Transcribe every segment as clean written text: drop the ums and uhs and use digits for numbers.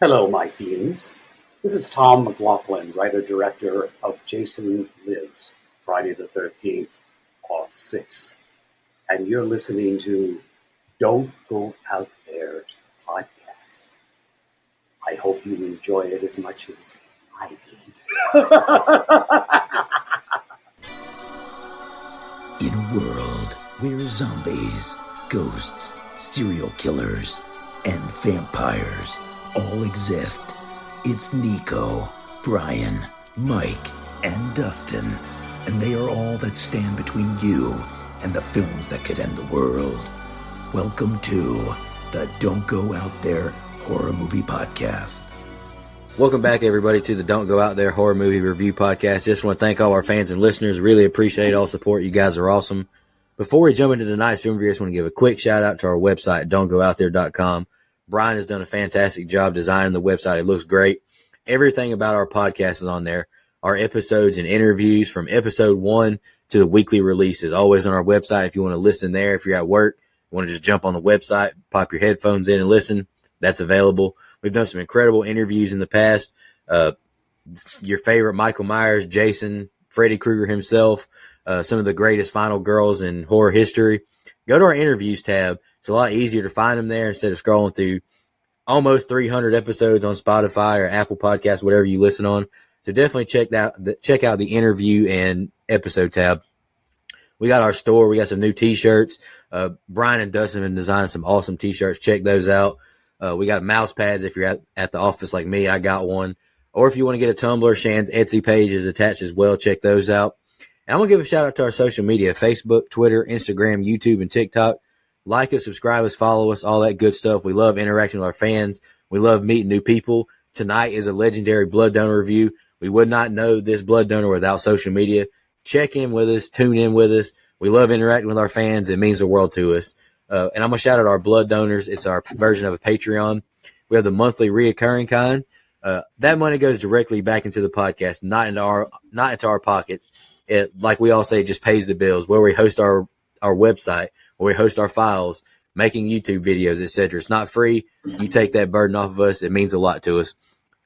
Hello, my fiends. This is Tom McLaughlin, writer-director of Jason Lives, Friday the 13th, Part 6. And you're listening to Don't Go Out There's podcast. I hope you enjoy it as much as I did. In a world where zombies, ghosts, serial killers, and vampires all exist, it's Nico, Brian, Mike, and Dustin, and they are all that stand between you and the films that could end the world. Welcome to the Don't Go Out There Horror Movie Podcast. Welcome back, everybody, to the Don't Go Out There Horror Movie Review Podcast. Just want to thank all our fans and listeners. Really appreciate all support. You guys are awesome. Before we jump into tonight's film review, I just want to give a quick shout out to our website, don'tgooutthere.com. Brian has done a fantastic job designing the website. It looks great. Everything about our podcast is on there. Our episodes and interviews from episode 1 to the weekly releases, always on our website. If you want to listen there, if you're at work, you want to just jump on the website, pop your headphones in and listen, that's available. We've done some incredible interviews in the past. Your favorite Michael Myers, Jason, Freddy Krueger himself, some of the greatest final girls in horror history. Go to our interviews tab. It's a lot easier to find them there instead of scrolling through almost 300 episodes on Spotify or Apple Podcasts, whatever you listen on. So definitely check out the interview and episode tab. We got our store. We got some new T-shirts. Brian and Dustin have been designing some awesome T-shirts. Check those out. We got mouse pads. If you're at the office like me, I got one. Or if you want to get a Tumblr, Shan's Etsy page is attached as well. Check those out. And I'm going to give a shout out to our social media, Facebook, Twitter, Instagram, YouTube, and TikTok. Like us, subscribe us, follow us, all that good stuff. We love interacting with our fans. We love meeting new people. Tonight is a legendary blood donor review. We would not know this blood donor without social media. Check in with us. Tune in with us. We love interacting with our fans. It means the world to us. And I'm going to shout out our blood donors. It's our version of a Patreon. We have the monthly reoccurring kind. That money goes directly back into the podcast, not into our pockets. It, like we all say, just pays the bills. Where we host our website, where we host our files, making YouTube videos, etc. It's not free. You take that burden off of us. It means a lot to us.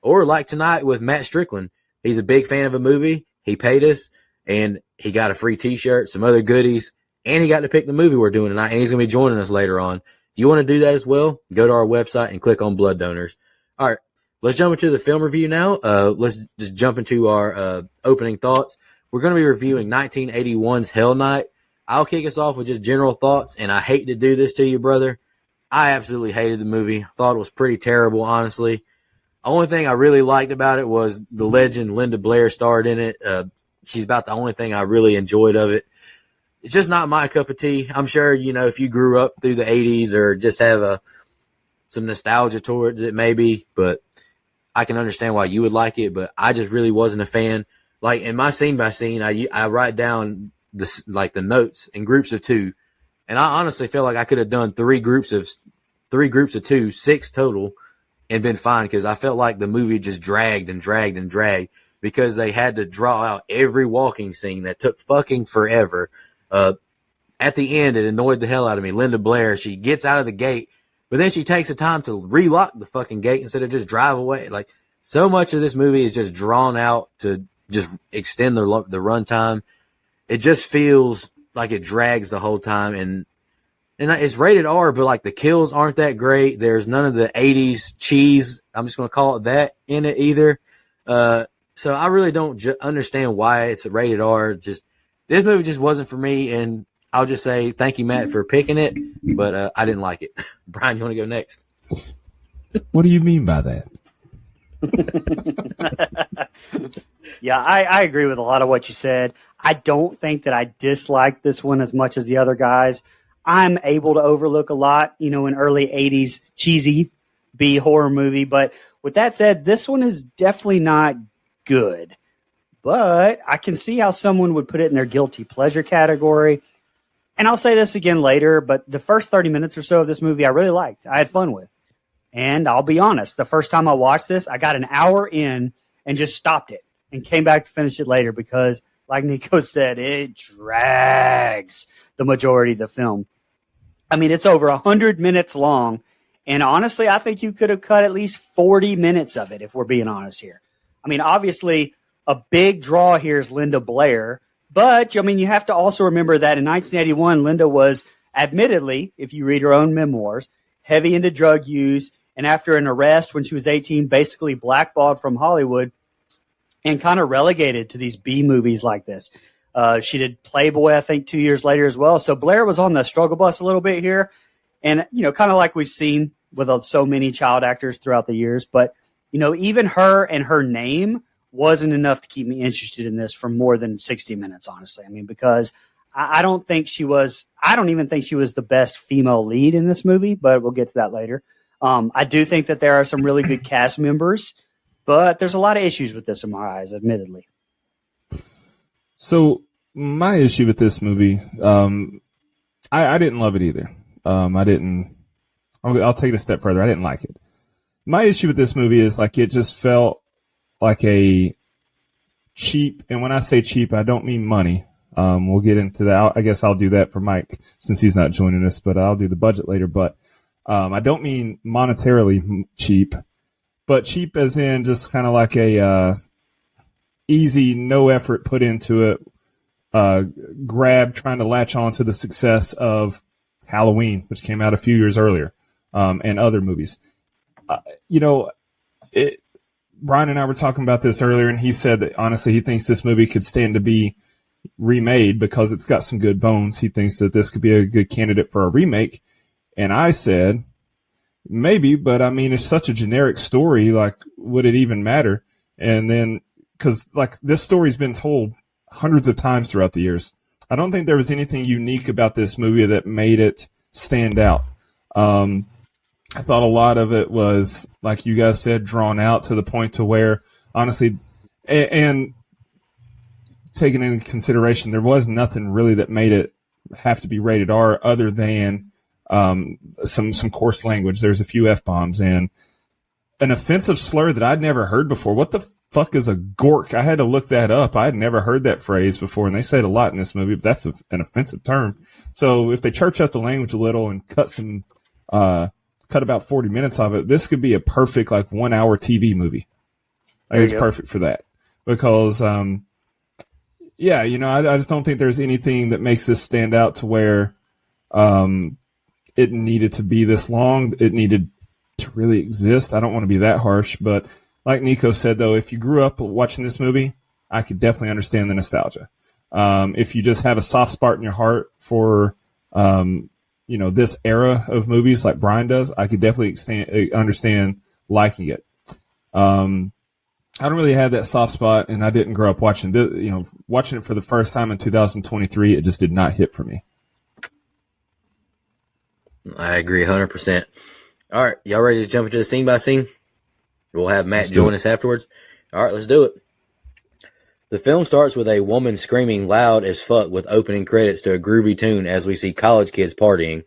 Or like tonight with Matt Strickland. He's a big fan of a movie. He paid us, and he got a free T-shirt, some other goodies, and he got to pick the movie we're doing tonight, and he's going to be joining us later on. If you want to do that as well, go to our website and click on Blood Donors. All right, let's jump into the film review now. Let's just jump into our opening thoughts. We're going to be reviewing 1981's Hell Night. I'll kick us off with just general thoughts, and I hate to do this to you, brother. I absolutely hated the movie. Thought it was pretty terrible, honestly. The only thing I really liked about it was the legend Linda Blair starred in it. She's about the only thing I really enjoyed of it. It's just not my cup of tea. I'm sure, if you grew up through the 80s or just have some nostalgia towards it maybe, but I can understand why you would like it, but I just really wasn't a fan. Like in my scene by scene, I write down the notes in groups of 2, and I honestly feel like I could have done three groups of 2, 6 total, and been fine, because I felt like the movie just dragged and dragged and dragged because they had to draw out every walking scene that took fucking forever. At the end, it annoyed the hell out of me. Linda Blair, she gets out of the gate, but then she takes the time to relock the fucking gate instead of just drive away. Like, so much of this movie is just drawn out to just extend the runtime. It just feels like it drags the whole time, and it's rated R, but like the kills aren't that great. There's none of the 80s cheese, I'm just going to call it that, in it either. So I really don't understand why it's rated R. Just this movie just wasn't for me, and I'll just say thank you, Matt, for picking it, but I didn't like it. Brian, you want to go next? What do you mean by that? Yeah, I agree with a lot of what you said. I don't think that I dislike this one as much as the other guys. I'm able to overlook a lot, an early 80s cheesy B horror movie. But with that said, this one is definitely not good. But I can see how someone would put it in their guilty pleasure category. And I'll say this again later, but the first 30 minutes or so of this movie I really liked. I had fun with. And I'll be honest, the first time I watched this, I got an hour in and just stopped it and came back to finish it later because, like Nico said, it drags the majority of the film. I mean, it's over 100 minutes long, And honestly, I think you could have cut at least 40 minutes of it, if we're being honest here. I mean, obviously, a big draw here is Linda Blair. But, I mean, you have to also remember that in 1981, Linda was admittedly, if you read her own memoirs, heavy into drug use. And after an arrest when she was 18, basically blackballed from Hollywood and kind of relegated to these B movies like this. She did Playboy, I think, 2 years later as well. So Blair was on the struggle bus a little bit here. And, kind of like we've seen with so many child actors throughout the years. But, even her and her name wasn't enough to keep me interested in this for more than 60 minutes, honestly. I mean, because I don't even think she was the best female lead in this movie, but we'll get to that later. I do think that there are some really good cast members, but there's a lot of issues with this in my eyes, admittedly. So my issue with this movie, I didn't love it either. I'll take it a step further. I didn't like it. My issue with this movie is it just felt like a cheap, and when I say cheap, I don't mean money. We'll get into that. I guess I'll do that for Mike since he's not joining us, but I'll do the budget later. But I don't mean monetarily cheap, but cheap as in just kind of like a easy, no effort put into it, grab trying to latch on to the success of Halloween, which came out a few years earlier, and other movies. Brian and I were talking about this earlier, and he said that honestly he thinks this movie could stand to be remade because it's got some good bones. He thinks that this could be a good candidate for a remake. And I said, maybe, but I mean, it's such a generic story. Would it even matter? And then, because this story's been told hundreds of times throughout the years, I don't think there was anything unique about this movie that made it stand out. I thought a lot of it was, like you guys said, drawn out to the point to where, honestly, and taking into consideration, there was nothing really that made it have to be rated R other than some coarse language. There's a few F-bombs and an offensive slur that I'd never heard before. What the fuck is a gork? I had to look that up. I had never heard that phrase before, and they say it a lot in this movie, but that's an offensive term. So if they church up the language a little and cut about 40 minutes of it, this could be a perfect 1 hour TV movie. It's perfect for that because, I just don't think there's anything that makes this stand out to where it needed to be this long. It needed to really exist. I don't want to be that harsh, but like Nico said, though, if you grew up watching this movie, I could definitely understand the nostalgia. If you just have a soft spot in your heart for, this era of movies like Brian does, I could definitely understand liking it. I don't really have that soft spot, and I didn't grow up watching watching it for the first time in 2023. It just did not hit for me. I agree 100%. All right, y'all ready to jump into the scene by scene? We'll have Matt join us afterwards. All right, let's do it. The film starts with a woman screaming loud as fuck with opening credits to a groovy tune as we see college kids partying.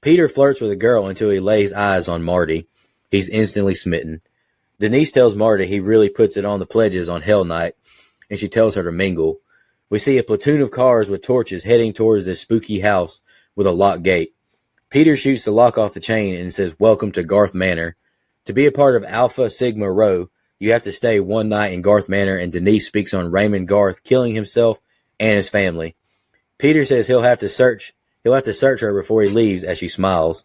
Peter flirts with a girl until he lays eyes on Marty. He's instantly smitten. Denise tells Marty he really puts it on the pledges on Hell Night, and she tells her to mingle. We see a platoon of cars with torches heading towards this spooky house with a locked gate. Peter shoots the lock off the chain and says, "Welcome to Garth Manor." To be a part of Alpha Sigma Rho, you have to stay one night in Garth Manor, and Denise speaks on Raymond Garth killing himself and his family. Peter says he'll have to search her before he leaves as she smiles.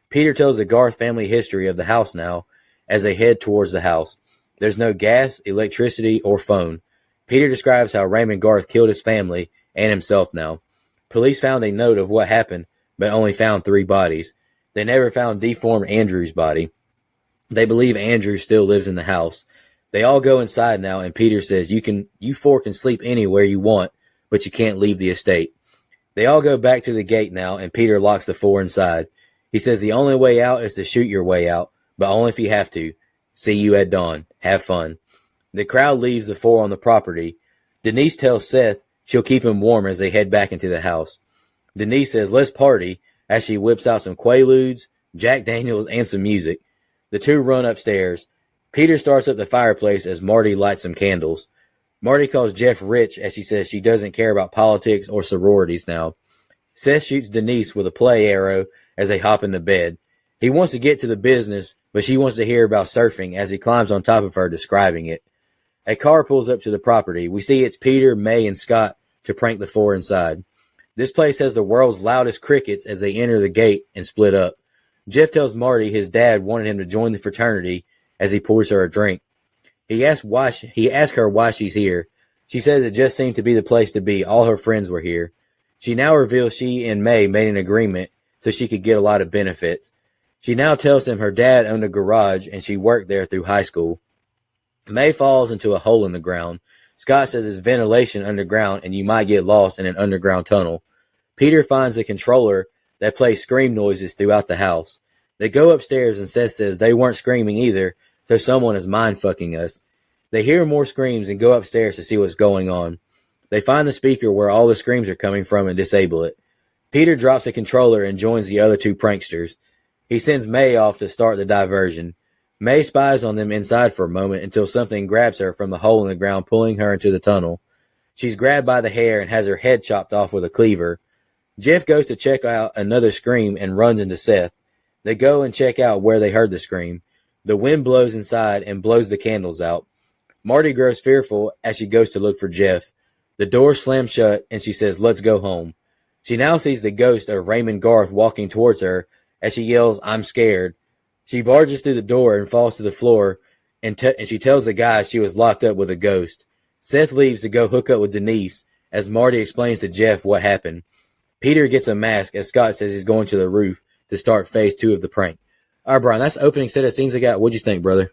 Peter tells the Garth family history of the house now as they head towards the house. There's no gas, electricity, or phone. Peter describes how Raymond Garth killed his family and himself now. Police found a note of what happened, but only found 3 bodies. They never found deformed Andrew's body. They believe Andrew still lives in the house. They all go inside now, and Peter says, you 4 can sleep anywhere you want, but you can't leave the estate. They all go back to the gate now, and Peter locks the 4 inside. He says the only way out is to shoot your way out, but only if you have to. See you at dawn. Have fun. The crowd leaves the 4 on the property. Denise tells Seth she'll keep him warm as they head back into the house. Denise says, let's party, as she whips out some Quaaludes, Jack Daniels, and some music. The 2 run upstairs. Peter starts up the fireplace as Marty lights some candles. Marty calls Jeff rich as she says she doesn't care about politics or sororities now. Seth shoots Denise with a play arrow as they hop in the bed. He wants to get to the business, but she wants to hear about surfing as he climbs on top of her, describing it. A car pulls up to the property. We see it's Peter, May, and Scott to prank the four inside. This place has the world's loudest crickets as they enter the gate and split up. Jeff tells Marty his dad wanted him to join the fraternity as he pours her a drink. He asks her why she's here. She says it just seemed to be the place to be. All her friends were here. She now reveals she and May made an agreement so she could get a lot of benefits. She now tells him her dad owned a garage and she worked there through high school. May falls into a hole in the ground. Scott says it's ventilation underground and you might get lost in an underground tunnel. Peter finds the controller that plays scream noises throughout the house. They go upstairs and Seth says they weren't screaming either, so someone is mind-fucking us. They hear more screams and go upstairs to see what's going on. They find the speaker where all the screams are coming from and disable it. Peter drops the controller and joins the other two pranksters. He sends May off to start the diversion. May spies on them inside for a moment until something grabs her from the hole in the ground, pulling her into the tunnel. She's grabbed by the hair and has her head chopped off with a cleaver. Jeff goes to check out another scream and runs into Seth. They go and check out where they heard the scream. The wind blows inside and blows the candles out. Marty grows fearful as she goes to look for Jeff. The door slams shut and she says, "Let's go home." She now sees the ghost of Raymond Garth walking towards her as she yells, "I'm scared." She barges through the door and falls to the floor and she tells the guy she was locked up with a ghost. Seth leaves to go hook up with Denise as Marty explains to Jeff what happened. Peter gets a mask as Scott says he's going to the roof to start phase 2 of the prank. All right, Brian, that's the opening set of scenes I got. What'd you think, brother?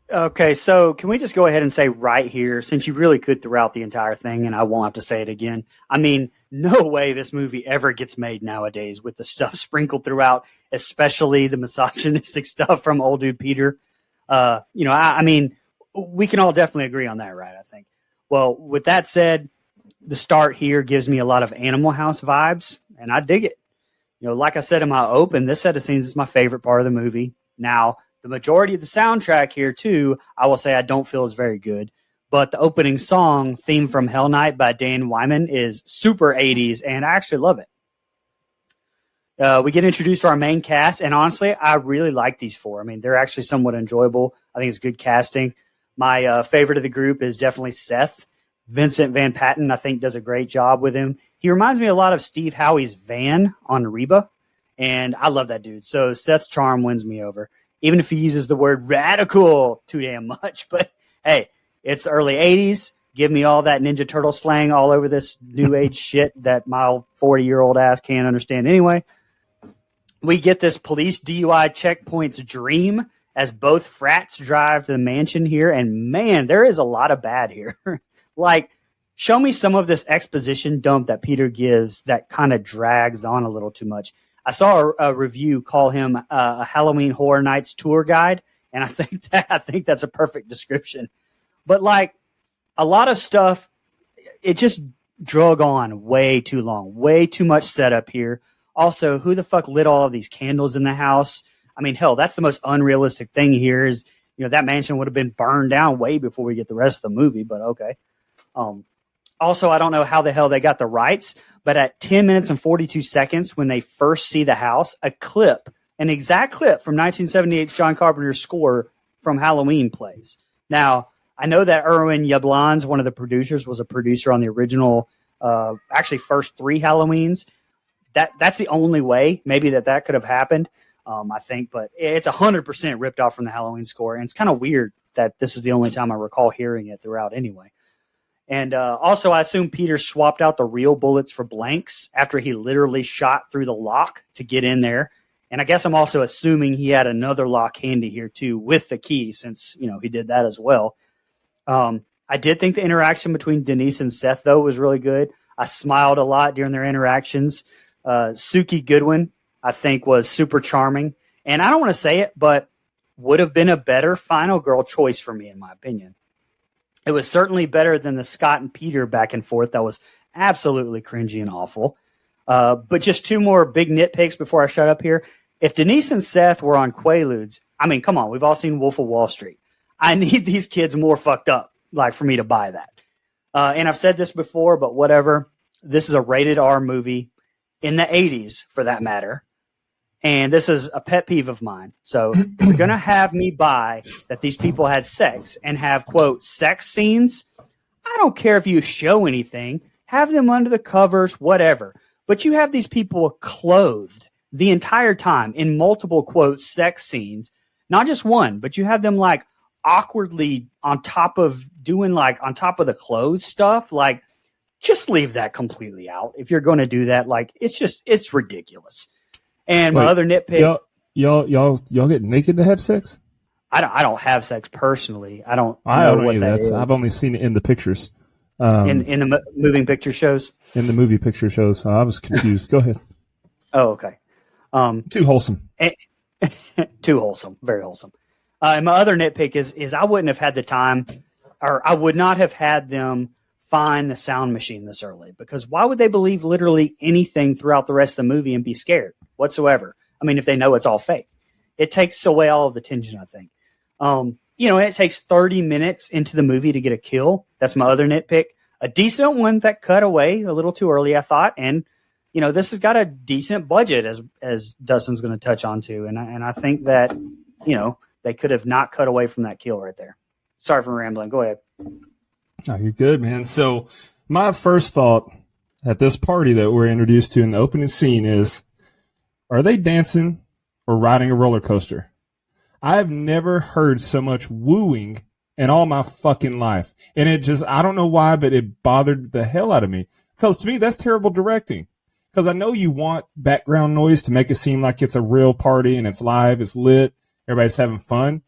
Okay, so can we just go ahead and say right here, since you really could throughout the entire thing, and I won't have to say it again, I mean, no way this movie ever gets made nowadays with the stuff sprinkled throughout, especially the misogynistic stuff from old dude Peter. I mean, we can all definitely agree on that, right, I think. Well, with that said, the start here gives me a lot of Animal House vibes, and I dig it. You know, like I said in my open, this set of scenes is my favorite part of the movie. Now, the majority of the soundtrack here, too, I will say I don't feel is very good. But the opening song, Theme from Hell Night by Dan Wyman, is super 80s, and I actually love it. We get introduced to our main cast, and honestly, I really like these four. I mean, they're actually somewhat enjoyable. I think it's good casting. My favorite of the group is definitely Seth. Vincent Van Patten, I think, does a great job with him. He reminds me a lot of Steve Howey's Van on Reba, and I love that dude. So Seth's charm wins me over, even if he uses the word radical too damn much. But, hey, it's early 80s. Give me all that Ninja Turtle slang all over this new age shit that my 40-year-old ass can't understand anyway. We get this police DUI checkpoint's dream as both frats drive to the mansion here, and, man, there is a lot of bad here. Like, show me some of this exposition dump that Peter gives that kind of drags on a little too much. I saw a review call him a Halloween Horror Nights tour guide, and I think that's a perfect description. But like a lot of stuff, it just drug on way too long, way too much setup here. Also, who the fuck lit all of these candles in the house? I mean, hell, that's the most unrealistic thing here is, that mansion would have been burned down way before we get the rest of the movie, but okay. Also, I don't know how the hell they got the rights, but at 10 minutes and 42 seconds, when they first see the house, an exact clip from 1978 John Carpenter's score from Halloween plays. Now, I know that Erwin Yablans, one of the producers, was a producer on the original, actually first 3 Halloweens. That's the only way maybe that could have happened, I think, but it's 100% ripped off from the Halloween score, and it's kind of weird that this is the only time I recall hearing it throughout anyway. And also, I assume Peter swapped out the real bullets for blanks after he literally shot through the lock to get in there. And I guess I'm also assuming he had another lock handy here, too, with the key, since, he did that as well. I did think the interaction between Denise and Seth, though, was really good. I smiled a lot during their interactions. Suki Goodwin, I think, was super charming. And I don't want to say it, but would have been a better final girl choice for me, in my opinion. It was certainly better than the Scott and Peter back and forth. That was absolutely cringy and awful. But just 2 more big nitpicks before I shut up here. If Denise and Seth were on Quaaludes, I mean, come on, we've all seen Wolf of Wall Street. I need these kids more fucked up, like, for me to buy that. And I've said this before, but whatever. This is a rated R movie in the 80s, for that matter. And this is a pet peeve of mine. So if you're going to have me buy that these people had sex and have, quote, sex scenes, I don't care if you show anything. Have them under the covers, whatever. But you have these people clothed the entire time in multiple, quote, sex scenes. Not just one, but you have them like awkwardly on top of the clothes stuff. Like, just leave that completely out. If you're going to do that, like, it's ridiculous. And my other nitpick, y'all get naked to have sex? I don't have sex personally. I don't know what that is. I've only seen it in the pictures. In the moving picture shows? In the movie picture shows. I was confused. Go ahead. Oh, okay. Too wholesome. Too wholesome. Very wholesome. And my other nitpick is I wouldn't have had the time, or I would not have had them find the sound machine this early, because why would they believe literally anything throughout the rest of the movie and be scared whatsoever? I mean, if they know it's all fake, it takes away all of the tension, I think. And it takes 30 minutes into the movie to get a kill. That's my other nitpick. A decent one that cut away a little too early, I thought. And, this has got a decent budget, as Dustin's going to touch on too. And I think that, they could have not cut away from that kill right there. Sorry for rambling. Go ahead. Oh, you're good, man. So my first thought at this party that we're introduced to in the opening scene is, are they dancing or riding a roller coaster? I've never heard so much wooing in all my fucking life. And I don't know why, but it bothered the hell out of me. Because to me, that's terrible directing. Because I know you want background noise to make it seem like it's a real party and it's live, it's lit, everybody's having fun.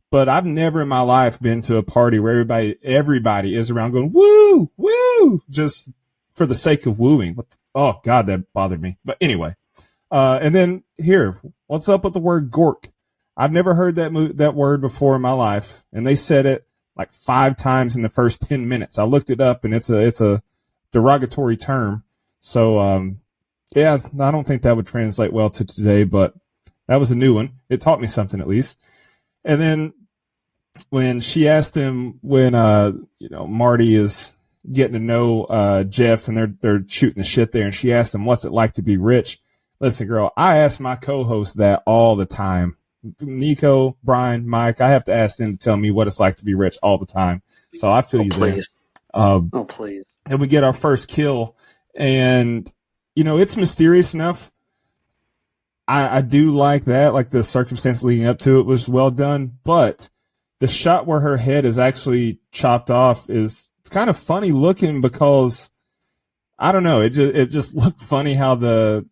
But I've never in my life been to a party where everybody is around going, woo, woo, just for the sake of wooing. Oh, God, that bothered me. But anyway, and then here, what's up with the word gork? I've never heard that word before in my life, and they said it like 5 times in the first 10 minutes. I looked it up, and it's a derogatory term. So, I don't think that would translate well to today, but that was a new one. It taught me something at least. And then when she asked him, when Marty is getting to know Jeff, and they're shooting the shit there, and she asked him, "What's it like to be rich?" Listen, girl, I ask my co-host that all the time. Nico, Brian, Mike, I have to ask them to tell me what it's like to be rich all the time. So I feel you please. there. Please. And we get our first kill, and it's mysterious enough. I do like that, like the circumstance leading up to it was well done, but the shot where her head is actually chopped off it's kind of funny looking, because I don't know, it just looked funny how the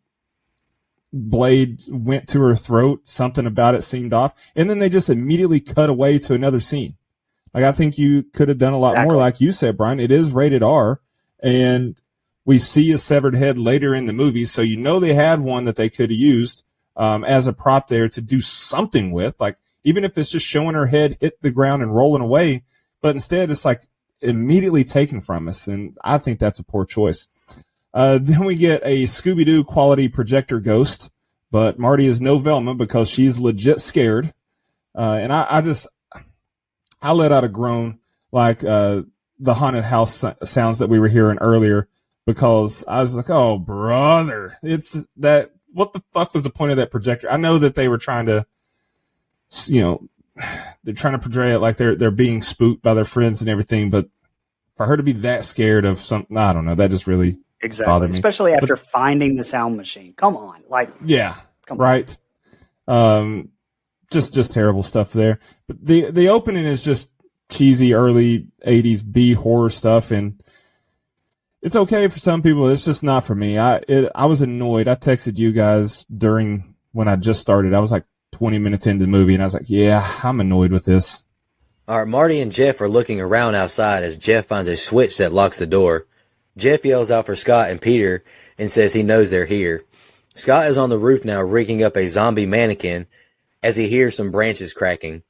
blade went to her throat. Something about it seemed off, and then they just immediately cut away to another scene. Like, I think you could have done a lot more, like you said, Brian. It is rated R, and we see a severed head later in the movie, so they had one that they could have used as a prop there to do something with, like, even if it's just showing her head hit the ground and rolling away, but instead it's like immediately taken from us, and I think that's a poor choice. Then we get a Scooby-Doo quality projector ghost, but Marty is no Velma because she's legit scared. And I let out a groan, like the haunted house sounds that we were hearing earlier, because I was like, oh, brother, it's that. What the fuck was the point of that projector? I know that they were trying to, they're trying to portray it like they're being spooked by their friends and everything, but for her to be that scared of something, I don't know, that just really bothered me. Especially after finding the sound machine. Come on, right. Just terrible stuff there. But the opening is just cheesy early 80s B horror stuff, and it's okay for some people. It's just not for me. I was annoyed. I texted you guys when I just started. I was like 20 minutes into the movie, and I was like, yeah, I'm annoyed with this. All right, Marty and Jeff are looking around outside as Jeff finds a switch that locks the door. Jeff yells out for Scott and Peter and says he knows they're here. Scott is on the roof now, rigging up a zombie mannequin as he hears some branches cracking.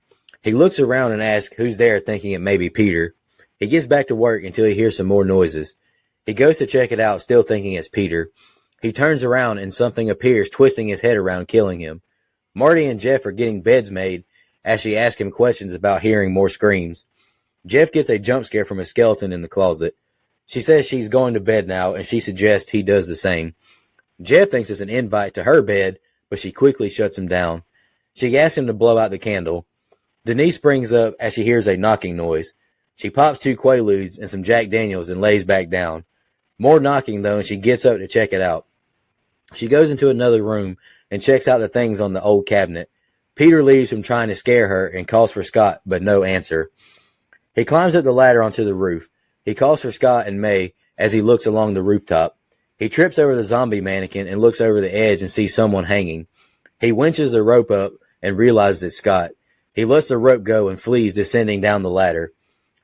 He looks around and asks who's there, thinking it may be Peter. He gets back to work until he hears some more noises. He goes to check it out, still thinking it's Peter. He turns around and something appears, twisting his head around, killing him. Marty and Jeff are getting beds made as she asks him questions about hearing more screams. Jeff gets a jump scare from a skeleton in the closet. She says she's going to bed now, and she suggests he does the same. Jeff thinks it's an invite to her bed, but she quickly shuts him down. She asks him to blow out the candle. Denise springs up as she hears a knocking noise. She pops 2 Quaaludes and some Jack Daniels and lays back down. More knocking, though, and she gets up to check it out. She goes into another room and checks out the things on the old cabinet. Peter leaves from trying to scare her and calls for Scott, but no answer. He climbs up the ladder onto the roof. He calls for Scott and May as he looks along the rooftop. He trips over the zombie mannequin and looks over the edge and sees someone hanging. He winches the rope up and realizes it's Scott. He lets the rope go and flees, descending down the ladder.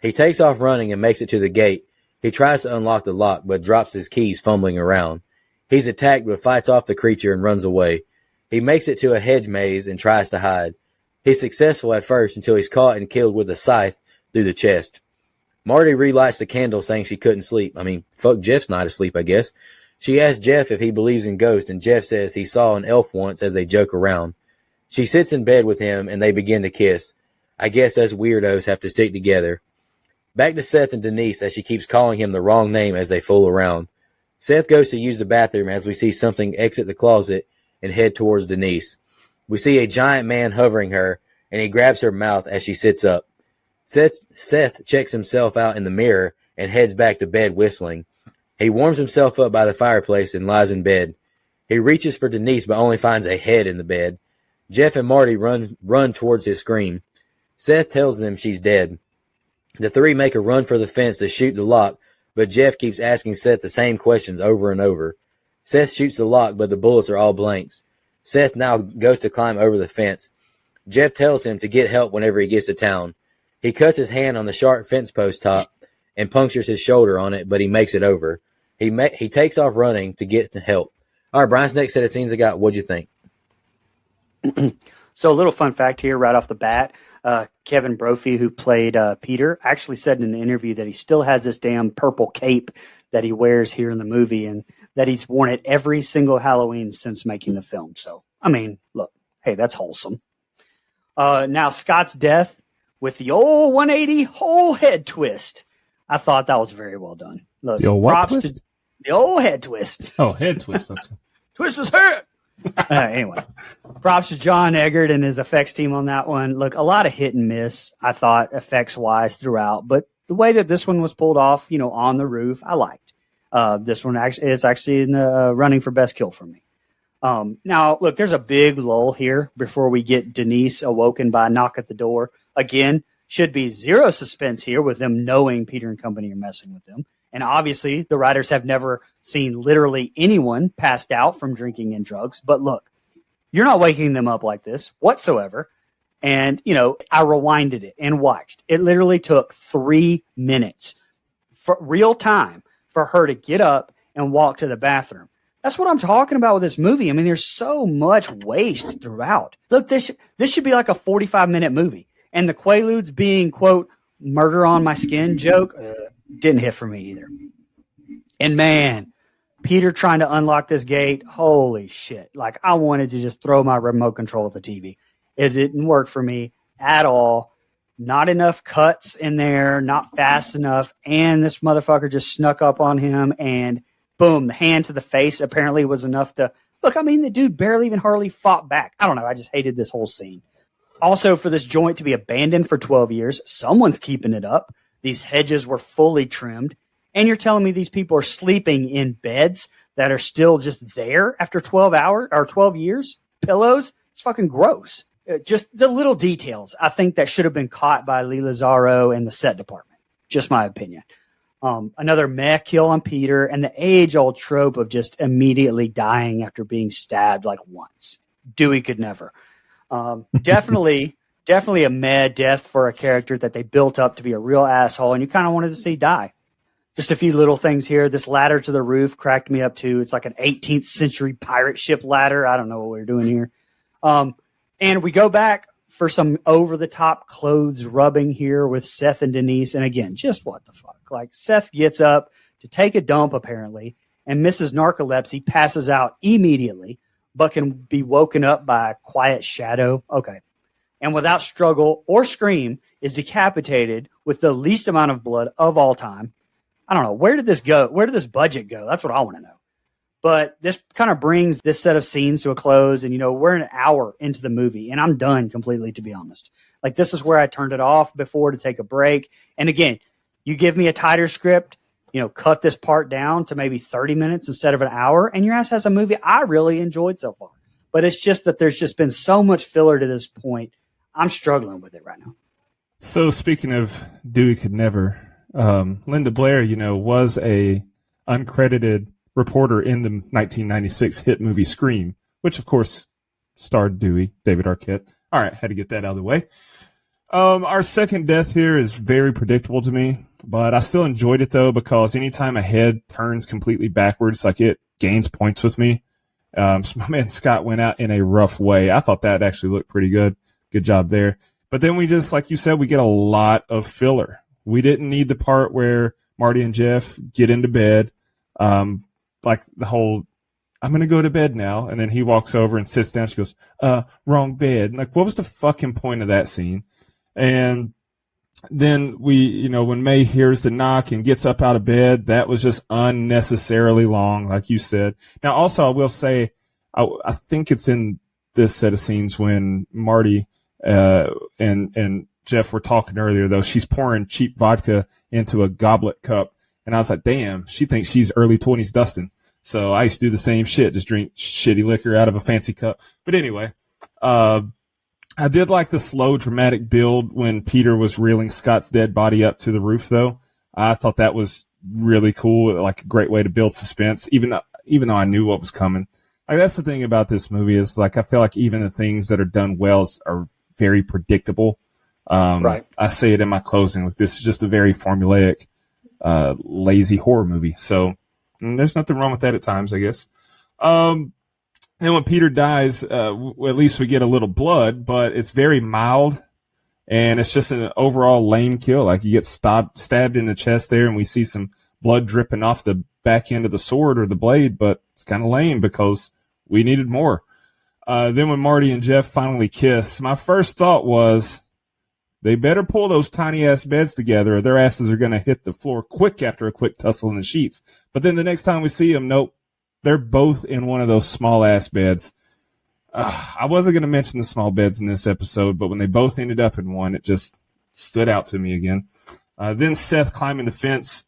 He takes off running and makes it to the gate. He tries to unlock the lock, but drops his keys fumbling around. He's attacked, but fights off the creature and runs away. He makes it to a hedge maze and tries to hide. He's successful at first until he's caught and killed with a scythe through the chest. Marty relights the candle, saying she couldn't sleep. Fuck, Jeff's not asleep, I guess. She asks Jeff if he believes in ghosts, and Jeff says he saw an elf once as they joke around. She sits in bed with him, and they begin to kiss. I guess us weirdos have to stick together. Back to Seth and Denise as she keeps calling him the wrong name as they fool around. Seth goes to use the bathroom as we see something exit the closet and head towards Denise. We see a giant man hovering her, and he grabs her mouth as she sits up. Seth checks himself out in the mirror and heads back to bed whistling. He warms himself up by the fireplace and lies in bed. He reaches for Denise but only finds a head in the bed. Jeff and Marty run towards his scream. Seth tells them she's dead. The 3 make a run for the fence to shoot the lock, but Jeff keeps asking Seth the same questions over and over. Seth shoots the lock, but the bullets are all blanks. Seth now goes to climb over the fence. Jeff tells him to get help whenever he gets to town. He cuts his hand on the sharp fence post top and punctures his shoulder on it, but he makes it over. He takes off running to get help. All right, Brian's next set of scenes I got. What'd you think? So a little fun fact here right off the bat. Kevin Brophy, who played Peter, actually said in an interview that he still has this damn purple cape that he wears here in the movie and that he's worn it every single Halloween since making the film. So, look, hey, that's wholesome. Now, Scott's death with the old 180 whole head twist. I thought that was very well done. Look, the old what twist? The old head twist. Oh, head twist. Okay. Twist his head. Anyway, props to John Eggert and his effects team on that one. Look, a lot of hit and miss, I thought, effects-wise throughout. But the way that this one was pulled off, on the roof, I liked. This one is actually in the running for best kill for me. Now, look, there's a big lull here before we get Denise awoken by a knock at the door. Again, should be zero suspense here with them knowing Peter and company are messing with them. And obviously, the writers have never seen literally anyone passed out from drinking and drugs. But look, you're not waking them up like this whatsoever. And, I rewinded it and watched. It literally took 3 minutes for real time for her to get up and walk to the bathroom. That's what I'm talking about with this movie. There's so much waste throughout. Look, this should be like a 45-minute movie. And the Quaaludes being, quote, murder on my skin joke didn't hit for me either. And man, Peter trying to unlock this gate, holy shit. Like, I wanted to just throw my remote control at the TV. It didn't work for me at all. Not enough cuts in there, not fast enough. And this motherfucker just snuck up on him and boom, the hand to the face apparently was enough to look. The dude barely even hardly fought back. I don't know. I just hated this whole scene. Also, for this joint to be abandoned for 12 years, someone's keeping it up. These hedges were fully trimmed. And you're telling me these people are sleeping in beds that are still just there after 12 hours or 12 years? Pillows? It's fucking gross. Just the little details, I think, that should have been caught by Lee Lazzaro and the set department. Just my opinion. Another meh kill on Peter and the age-old trope of just immediately dying after being stabbed like once. Dewey could never. Definitely a meh death for a character that they built up to be a real asshole, and you kind of wanted to see die. Just a few little things here. This ladder to the roof cracked me up too. It's like an 18th century pirate ship ladder. I don't know what we're doing here. And we go back for some over-the-top clothes rubbing here with Seth and Denise. And again, just what the fuck? Like, Seth gets up to take a dump, apparently, and Mrs. Narcolepsy passes out immediately, but can be woken up by a quiet shadow. Okay. And without struggle or scream, is decapitated with the least amount of blood of all time. I don't know. Where did this go? Where did this budget go? That's what I want to know. But this kind of brings this set of scenes to a close. And, we're an hour into the movie and I'm done completely, to be honest. Like, this is where I turned it off before to take a break. And again, you give me a tighter script, cut this part down to maybe 30 minutes instead of an hour. And your ass has a movie I really enjoyed so far. But it's just that there's just been so much filler to this point. I'm struggling with it right now. So speaking of Dewey Could Never, Linda Blair, was a uncredited reporter in the 1996 hit movie Scream, which of course starred Dewey, David Arquette. All right, had to get that out of the way. Our second death here is very predictable to me, but I still enjoyed it though, because anytime a head turns completely backwards, like, it gains points with me. So my man Scott went out in a rough way. I thought that actually looked pretty good. Good job there. But then we just, like you said, we get a lot of filler. We didn't need the part where Marty and Jeff get into bed. Like the whole, I'm going to go to bed now. And then he walks over and sits down. She goes, wrong bed. Like, what was the fucking point of that scene? And then when May hears the knock and gets up out of bed, that was just unnecessarily long, like you said. Now, also, I will say, I think it's in this set of scenes when Marty and Jeff were talking earlier, though. She's pouring cheap vodka into a goblet cup. And I was like, damn, she thinks she's early 20s Dustin. So I used to do the same shit, just drink shitty liquor out of a fancy cup. But anyway, I did like the slow, dramatic build when Peter was reeling Scott's dead body up to the roof, though. I thought that was really cool, like a great way to build suspense, even though I knew what was coming. Like, that's the thing about this movie is, like, I feel like even the things that are done well are very predictable. Right. I say it in my closing. Like, this is just a very formulaic, lazy horror movie. So there's nothing wrong with that at times, I guess. Then when Peter dies, at least we get a little blood, but it's very mild, and it's just an overall lame kill. Like, you get stabbed in the chest there, and we see some blood dripping off the back end of the sword or the blade, but it's kind of lame because we needed more. Then when Marty and Jeff finally kiss, my first thought was, they better pull those tiny-ass beds together or their asses are going to hit the floor quick after a quick tussle in the sheets. But then the next time we see them, nope. They're both in one of those small-ass beds. I wasn't going to mention the small beds in this episode, but when they both ended up in one, it just stood out to me again. Then Seth climbing the fence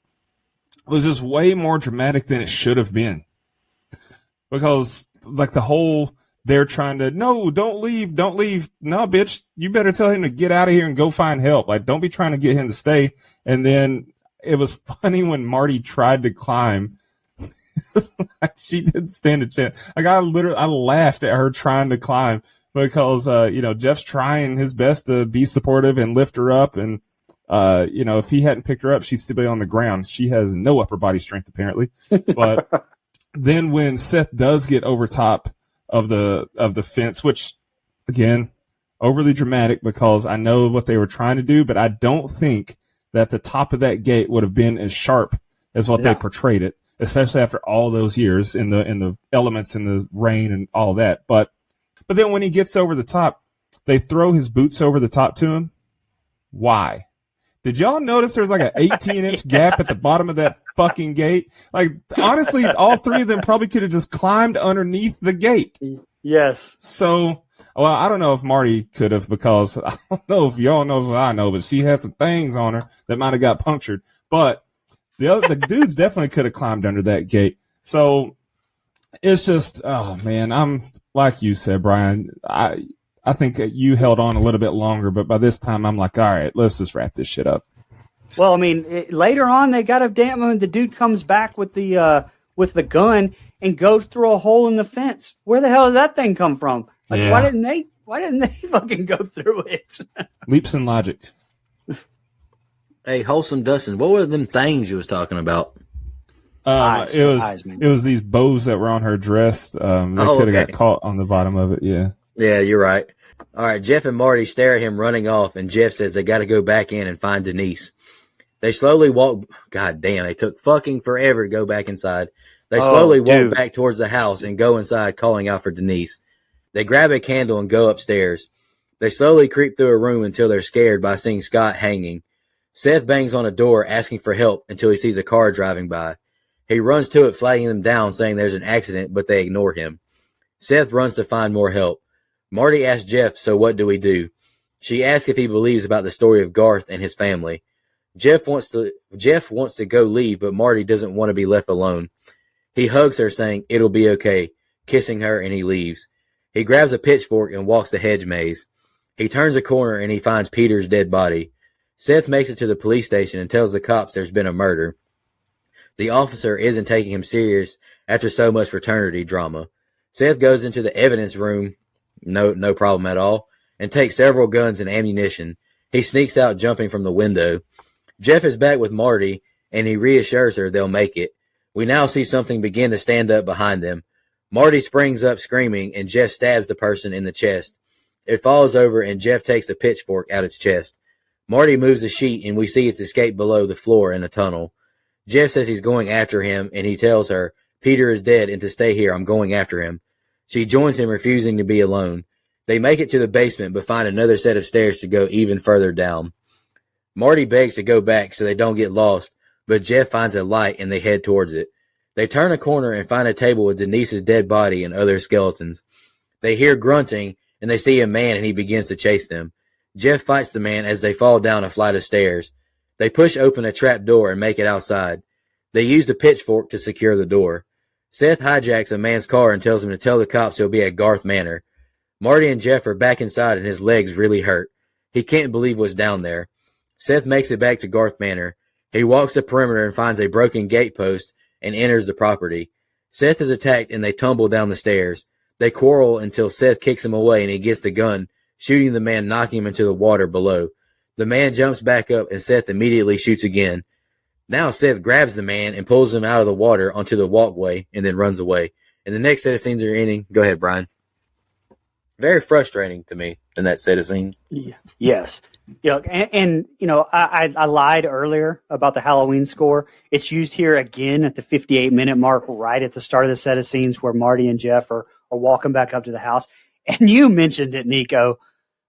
was just way more dramatic than it should have been. Because, like, the whole, they're trying to, no, don't leave. No, bitch, you better tell him to get out of here and go find help. Like, don't be trying to get him to stay. And then it was funny when Marty tried to climb. She didn't stand a chance. Like, I laughed at her trying to climb because, Jeff's trying his best to be supportive and lift her up. And, if he hadn't picked her up, she'd still be on the ground. She has no upper body strength, apparently. But then when Seth does get over top of the fence, which, again, overly dramatic because I know what they were trying to do, but I don't think that the top of that gate would have been as sharp as what they portrayed it, especially after all those years in the elements and the rain and all that. But then when he gets over the top, they throw his boots over the top to him. Why? Did y'all notice there's like an 18-inch gap at the bottom of that fucking gate? Like, honestly, all three of them probably could have just climbed underneath the gate. Yes. So, well, I don't know if Marty could have, because I don't know if y'all know what I know, but she had some things on her that might have got punctured. But the dudes definitely could have climbed under that gate. So it's just, oh man, I'm like you said, Brian. I think you held on a little bit longer, but by this time I'm like, all right, let's just wrap this shit up. Well, I mean, later on they got the dude comes back with the gun and goes through a hole in the fence. Where the hell did that thing come from? Like, yeah. Why didn't they fucking go through it? Leaps in logic. Hey, Wholesome Dustin, what were them things you was talking about? It was these bows that were on her dress. They could have got caught on the bottom of it. Yeah. Yeah, you're right. All right, Jeff and Marty stare at him running off, and Jeff says they got to go back in and find Denise. They slowly walk. God damn, they took fucking forever to go back inside. They slowly walk back towards the house and go inside, calling out for Denise. They grab a candle and go upstairs. They slowly creep through a room until they're scared by seeing Scott hanging. Seth bangs on a door asking for help until he sees a car driving by. He runs to it, flagging them down, saying there's an accident, but they ignore him. Seth runs to find more help. Marty asks Jeff, so what do we do? She asks if he believes about the story of Garth and his family. Jeff wants to go leave, but Marty doesn't want to be left alone. He hugs her, saying, it'll be okay, kissing her, and he leaves. He grabs a pitchfork and walks the hedge maze. He turns a corner and he finds Peter's dead body. Seth makes it to the police station and tells the cops there's been a murder. The officer isn't taking him serious after so much fraternity drama. Seth goes into the evidence room, no problem at all, and takes several guns and ammunition. He sneaks out, jumping from the window. Jeff is back with Marty, and he reassures her they'll make it. We now see something begin to stand up behind them. Marty springs up screaming, and Jeff stabs the person in the chest. It falls over, and Jeff takes a pitchfork out its chest. Marty moves a sheet, and we see its escape below the floor in a tunnel. Jeff says he's going after him, and he tells her, Peter is dead, and to stay here, I'm going after him. She joins him, refusing to be alone. They make it to the basement, but find another set of stairs to go even further down. Marty begs to go back so they don't get lost, but Jeff finds a light, and they head towards it. They turn a corner and find a table with Denise's dead body and other skeletons. They hear grunting, and they see a man, and he begins to chase them. Jeff fights the man as they fall down a flight of stairs. They push open a trap door and make it outside. They use the pitchfork to secure the door. Seth hijacks a man's car and tells him to tell the cops he'll be at Garth Manor. Marty and Jeff are back inside, and his legs really hurt. He can't believe what's down there. Seth makes it back to Garth Manor. He walks the perimeter and finds a broken gate post and enters the property. Seth is attacked, and they tumble down the stairs. They quarrel until Seth kicks him away, and he gets the gun, shooting the man, knocking him into the water below. The man jumps back up, and Seth immediately shoots again. Now Seth grabs the man and pulls him out of the water onto the walkway and then runs away. And the next set of scenes are ending. Go ahead, Brian. Very frustrating to me in that set of scenes. Yeah. Yes. Yeah, and you know, I lied earlier about the Halloween score. It's used here again at the 58-minute mark, right at the start of the set of scenes where Marty and Jeff are walking back up to the house. And you mentioned it, Nico.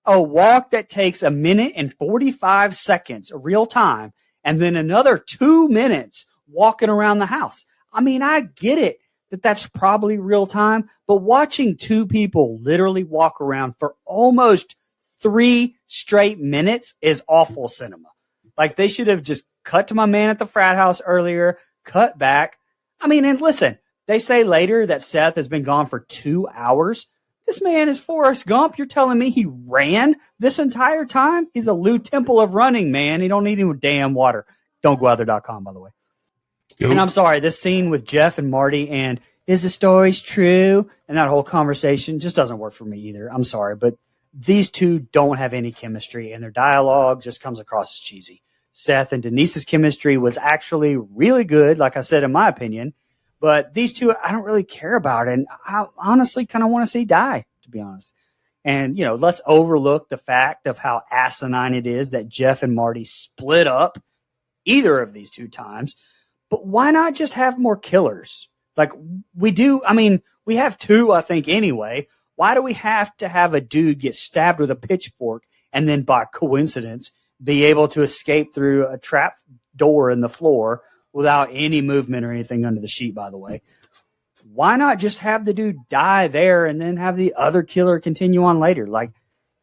A walk that takes 1 minute and 45 seconds, real time, and then another 2 minutes walking around the house. I mean, I get it that that's probably real time, but watching two people literally walk around for almost 3 straight minutes is awful cinema. Like, they should have just cut to my man at the frat house earlier, cut back. I mean, and listen, they say later that Seth has been gone for 2 hours. This man is Forrest Gump. You're telling me he ran this entire time? He's the Lou Temple of running, man. He don't need any damn water. Don'tGoOutThere.com, by the way. Go. And I'm sorry, this scene with Jeff and Marty and is the stories true? And that whole conversation just doesn't work for me either. I'm sorry, but these two don't have any chemistry, and their dialogue just comes across as cheesy. Seth and Denise's chemistry was actually really good, like I said, in my opinion. But these two, I don't really care about, and I honestly kind of want to see die, to be honest. And, you know, let's overlook the fact of how asinine it is that Jeff and Marty split up either of these two times. But why not just have more killers? Like we do. I mean, we have two, I think, anyway. Why do we have to have a dude get stabbed with a pitchfork and then by coincidence be able to escape through a trap door in the floor without any movement or anything under the sheet, by the way? Why not just have the dude die there and then have the other killer continue on later? Like,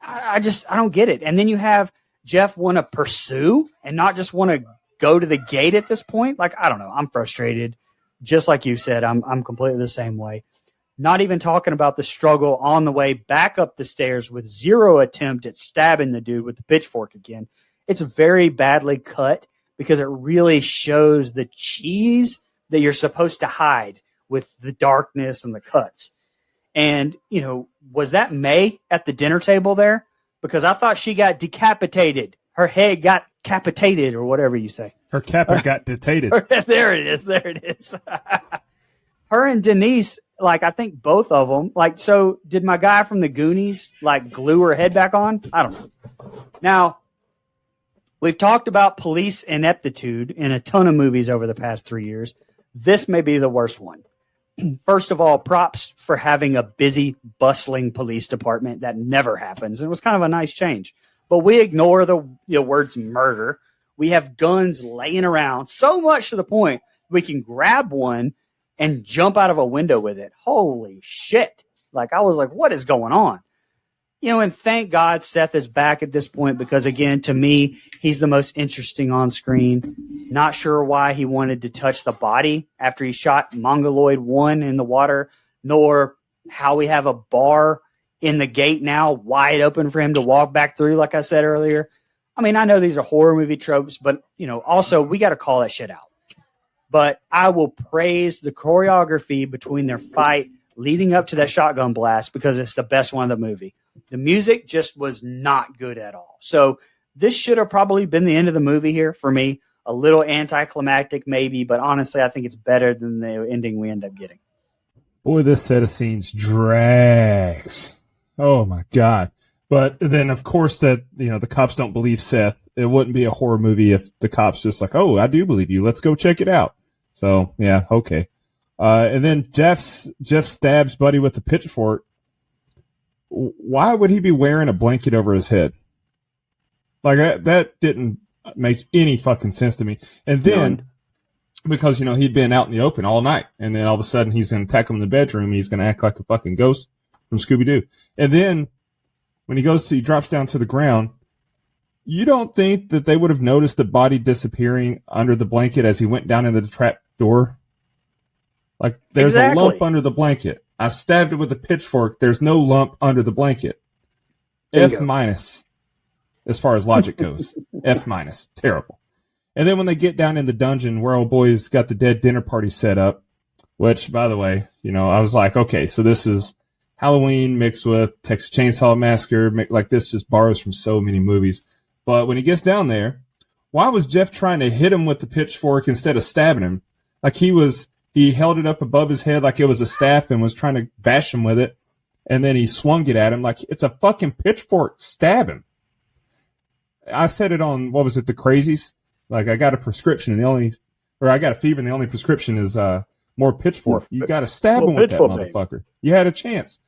I don't get it. And then you have Jeff want to pursue and not just want to go to the gate at this point. Like, I don't know. I'm frustrated. Just like you said, I'm completely the same way. Not even talking about the struggle on the way back up the stairs with zero attempt at stabbing the dude with the pitchfork again. It's very badly cut because it really shows the cheese that you're supposed to hide with the darkness and the cuts. And, you know, was that May at the dinner table there? Because I thought she got decapitated. Her head got capitated, or whatever you say. Her kappa got detated. There it is. There it is. Her and Denise, like, I think both of them, like, so did my guy from the Goonies, like, glue her head back on? I don't know. Now, we've talked about police ineptitude in a ton of movies over the past 3 years. This may be the worst one. First of all, props for having a busy, bustling police department. That never happens. It was kind of a nice change. But we ignore the words murder. We have guns laying around, so much to the point we can grab one and jump out of a window with it. Holy shit. Like, I was like, what is going on? And thank God Seth is back at this point because, again, to me, he's the most interesting on screen. Not sure why he wanted to touch the body after he shot Mongoloid 1 in the water, nor how we have a bar in the gate now wide open for him to walk back through, like I said earlier. I mean, I know these are horror movie tropes, but, also we got to call that shit out. But I will praise the choreography between their fight leading up to that shotgun blast because it's the best one of the movie. The music just was not good at all. So this should have probably been the end of the movie here for me. A little anticlimactic maybe, but honestly, I think it's better than the ending we end up getting. Boy, this set of scenes drags. Oh, my God. But then, of course, that the cops don't believe Seth. It wouldn't be a horror movie if the cops just like, oh, I do believe you. Let's go check it out. So, yeah, okay. And then Jeff stabs Buddy with the pitchfork. Why would he be wearing a blanket over his head? Like, that didn't make any fucking sense to me. And then, because, he'd been out in the open all night, and then all of a sudden he's going to attack him in the bedroom, and he's going to act like a fucking ghost from Scooby-Doo. And then, when he drops down to the ground, you don't think that they would have noticed the body disappearing under the blanket as he went down into the trap door? Like, there's a lump under the blanket. I stabbed it with a pitchfork. There's no lump under the blanket. F minus, as far as logic goes. F minus. Terrible. And then when they get down in the dungeon where old boy's got the dead dinner party set up, which, by the way, I was like, okay, so this is Halloween mixed with Texas Chainsaw Massacre. Like, this just borrows from so many movies. But when he gets down there, why was Jeff trying to hit him with the pitchfork instead of stabbing him? Like, he held it up above his head like it was a staff and was trying to bash him with it. And then he swung it at him like it's a fucking pitchfork. Stab him. I said it on, what was it, The Crazies? Like, I got a prescription and I got a fever and the only prescription is more pitchfork. You got to stab him with that motherfucker. You had a chance.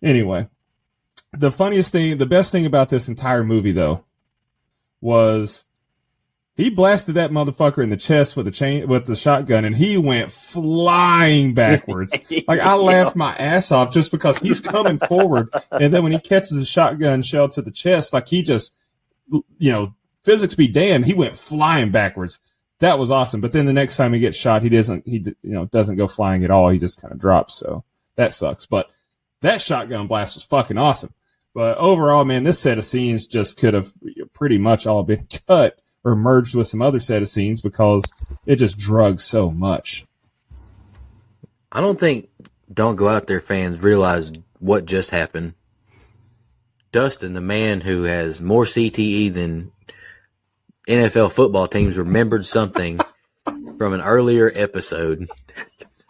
Anyway, the best thing about this entire movie, though, was he blasted that motherfucker in the chest with the shotgun, and he went flying backwards. Like, I laughed my ass off just because he's coming forward, and then when he catches a shotgun shell to the chest, like, he just, physics be damned, he went flying backwards. That was awesome. But then the next time he gets shot, he doesn't go flying at all. He just kind of drops. So that sucks. But that shotgun blast was fucking awesome. But overall, man, this set of scenes just could have pretty much all been cut or merged with some other set of scenes because it just drugs so much. I don't think Don't Go Out There fans realize what just happened. Dustin, the man who has more CTE than NFL football teams, remembered something from an earlier episode.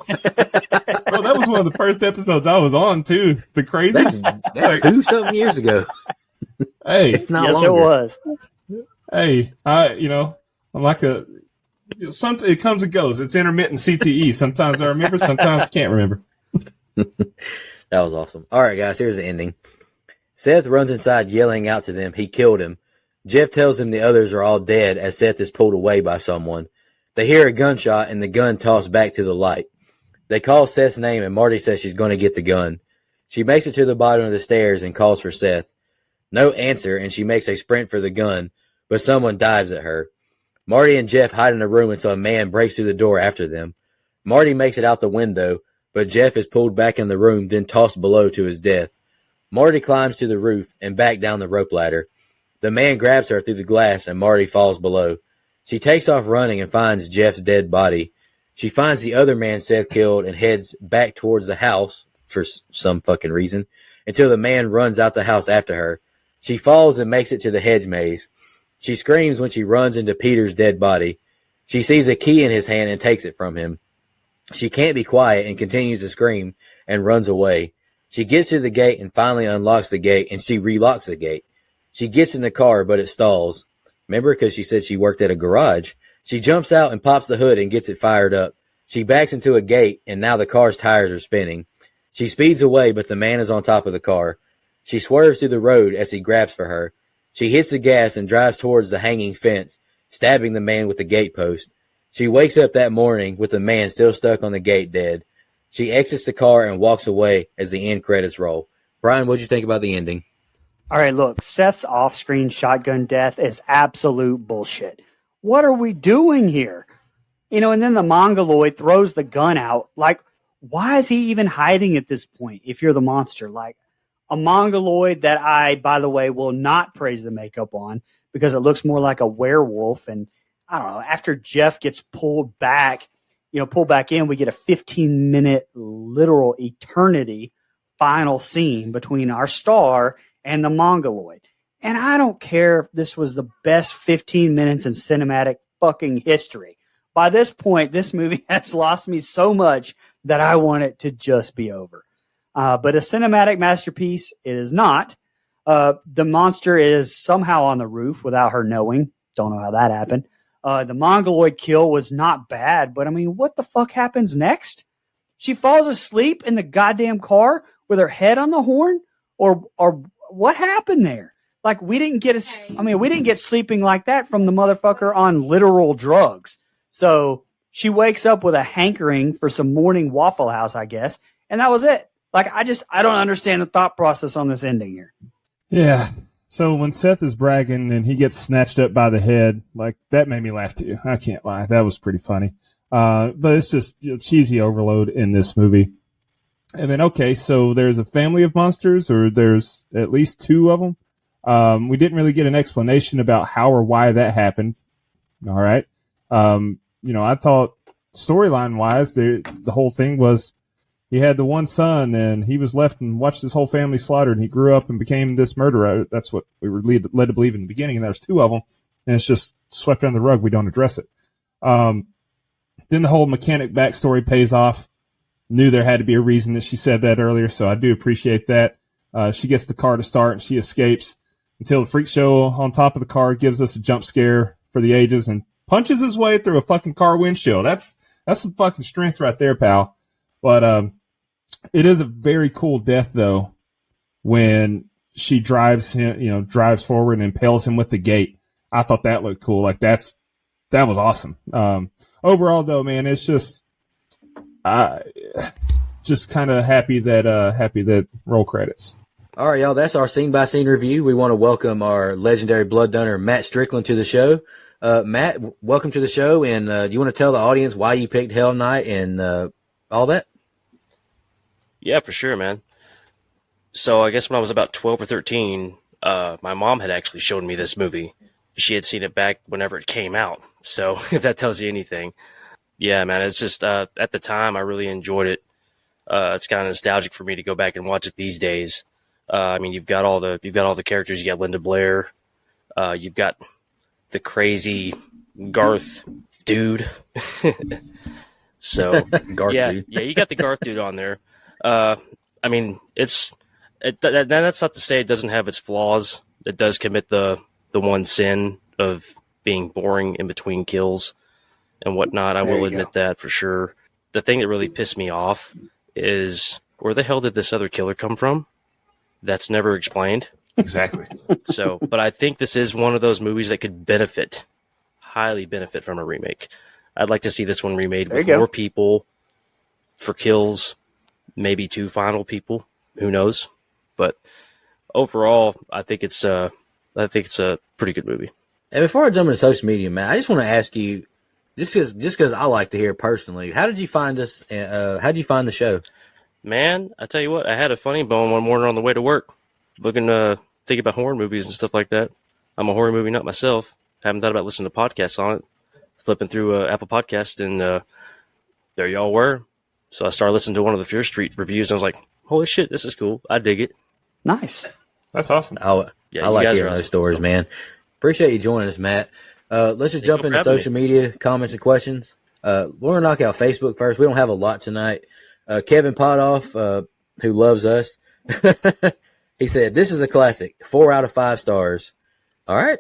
Well, that was one of the first episodes I was on, too. The Crazies. That's 2-something years ago. Hey. If not yes, longer. It was. Hey, I'm like something. It comes and goes. It's intermittent CTE. Sometimes I remember, sometimes I can't remember. That was awesome. All right, guys, here's the ending. Seth runs inside yelling out to them he killed him. Jeff tells him the others are all dead as Seth is pulled away by someone. They hear a gunshot and the gun tossed back to the light. They call Seth's name and Marty says she's going to get the gun. She makes it to the bottom of the stairs and calls for Seth. No answer, and she makes a sprint for the gun, but someone dives at her. Marty and Jeff hide in a room until a man breaks through the door after them. Marty makes it out the window, but Jeff is pulled back in the room, then tossed below to his death. Marty climbs to the roof and back down the rope ladder. The man grabs her through the glass, and Marty falls below. She takes off running and finds Jeff's dead body. She finds the other man Seth killed and heads back towards the house for some fucking reason until the man runs out the house after her. She falls and makes it to the hedge maze. She screams when she runs into Peter's dead body. She sees a key in his hand and takes it from him. She can't be quiet and continues to scream and runs away. She gets to the gate and finally unlocks the gate, and she relocks the gate. She gets in the car, but it stalls. Remember, because she said she worked at a garage. She jumps out and pops the hood and gets it fired up. She backs into a gate, and now the car's tires are spinning. She speeds away, but the man is on top of the car. She swerves through the road as he grabs for her. She hits the gas and drives towards the hanging fence, stabbing the man with the gate post. She wakes up that morning with the man still stuck on the gate dead. She exits the car and walks away as the end credits roll. Brian, what'd you think about the ending? All right, look, Seth's off-screen shotgun death is absolute bullshit. What are we doing here? And then the Mongoloid throws the gun out. Like, why is he even hiding at this point if you're the monster? Like, a Mongoloid that I, by the way, will not praise the makeup on because it looks more like a werewolf. And I don't know, after Jeff gets pulled back in, we get a 15-minute literal eternity final scene between our star and the Mongoloid. And I don't care if this was the best 15 minutes in cinematic fucking history. By this point, this movie has lost me so much that I want it to just be over. But a cinematic masterpiece, it is not. The monster is somehow on the roof without her knowing. Don't know how that happened. The Mongoloid kill was not bad, but I mean, what the fuck happens next? She falls asleep in the goddamn car with her head on the horn? Or what happened there? Like, we didn't get sleeping like that from the motherfucker on literal drugs. So she wakes up with a hankering for some morning Waffle House, I guess, and that was it. Like, I don't understand the thought process on this ending here. Yeah. So when Seth is bragging and he gets snatched up by the head, like, that made me laugh too. I can't lie. That was pretty funny. But it's just cheesy overload in this movie. And then, okay, so there's a family of monsters, or there's at least two of them. We didn't really get an explanation about how or why that happened. All right. I thought storyline wise, the whole thing was he had the one son and he was left and watched his whole family slaughtered, and he grew up and became this murderer. That's what we were led to believe in the beginning. And there's two of them, and it's just swept under the rug. We don't address it. Then the whole mechanic backstory pays off. Knew there had to be a reason that she said that earlier, so I do appreciate that. She gets the car to start and she escapes until the freak show on top of the car gives us a jump scare for the ages and punches his way through a fucking car windshield. That's some fucking strength right there, pal. But it is a very cool death though when she drives forward and impales him with the gate. I thought that looked cool. Like that was awesome. Overall though, man, it's just kind of happy that roll credits. All right, y'all. That's our scene by scene review. We want to welcome our legendary blood donor, Matt Strickland, to the show. Matt, welcome to the show. And do you want to tell the audience why you picked Hell Night and all that? Yeah, for sure, man. So I guess when I was about 12 or 13, my mom had actually shown me this movie. She had seen it back whenever it came out. So if that tells you anything. Yeah, man, it's just at the time I really enjoyed it. It's kind of nostalgic for me to go back and watch it these days. I mean, you've got all the characters. You got Linda Blair. You've got the crazy Garth dude. So Garth dude. Yeah, you got the Garth dude on there. I mean, that's not to say it doesn't have its flaws. It does commit the one sin of being boring in between kills and whatnot. I will admit that for sure. The thing that really pissed me off is, where the hell did this other killer come from? That's never explained. Exactly. So, but I think this is one of those movies that could highly benefit from a remake. I'd like to see this one remade with more people for kills, maybe 2 final people. Who knows? But overall, I think it's a pretty good movie. And before I jump into social media, man, I just want to ask you, just because I like to hear personally, how did you find us? How did you find the show? Man, I tell you what, I had a funny bone one morning on the way to work, looking thinking about horror movies and stuff like that. I'm a horror movie nut myself. Haven't thought about listening to podcasts on it. Flipping through Apple Podcast, and there y'all were. So I started listening to one of the Fear Street reviews, and I was like, holy shit, this is cool. I dig it. Nice. That's awesome. I like hearing those stories, man. Appreciate you joining us, Matt. Let's just jump into social media, comments, and questions. We're going to knock out Facebook first. We don't have a lot tonight. Kevin Potoff, who loves us, he said, this is a classic, 4 out of 5 stars. All right.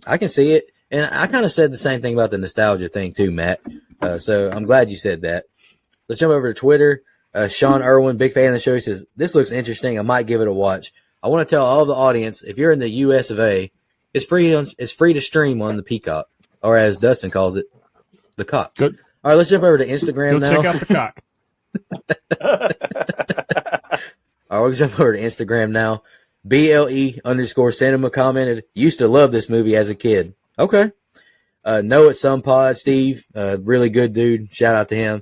I can see it. And I kind of said the same thing about the nostalgia thing too, Matt. So I'm glad you said that. Let's jump over to Twitter. Sean Irwin, big fan of the show, he says, this looks interesting. I might give it a watch. I want to tell all the audience, if you're in the US of A, it's free to stream on the Peacock, or as Dustin calls it, The cock. Good. All right, let's jump over to Instagram Go now. check out the cock. All right, we'll jump over to Instagram now. BLE_cinema commented, used to love this movie as a kid. Okay. No at some pod, Steve, really good dude. Shout out to him.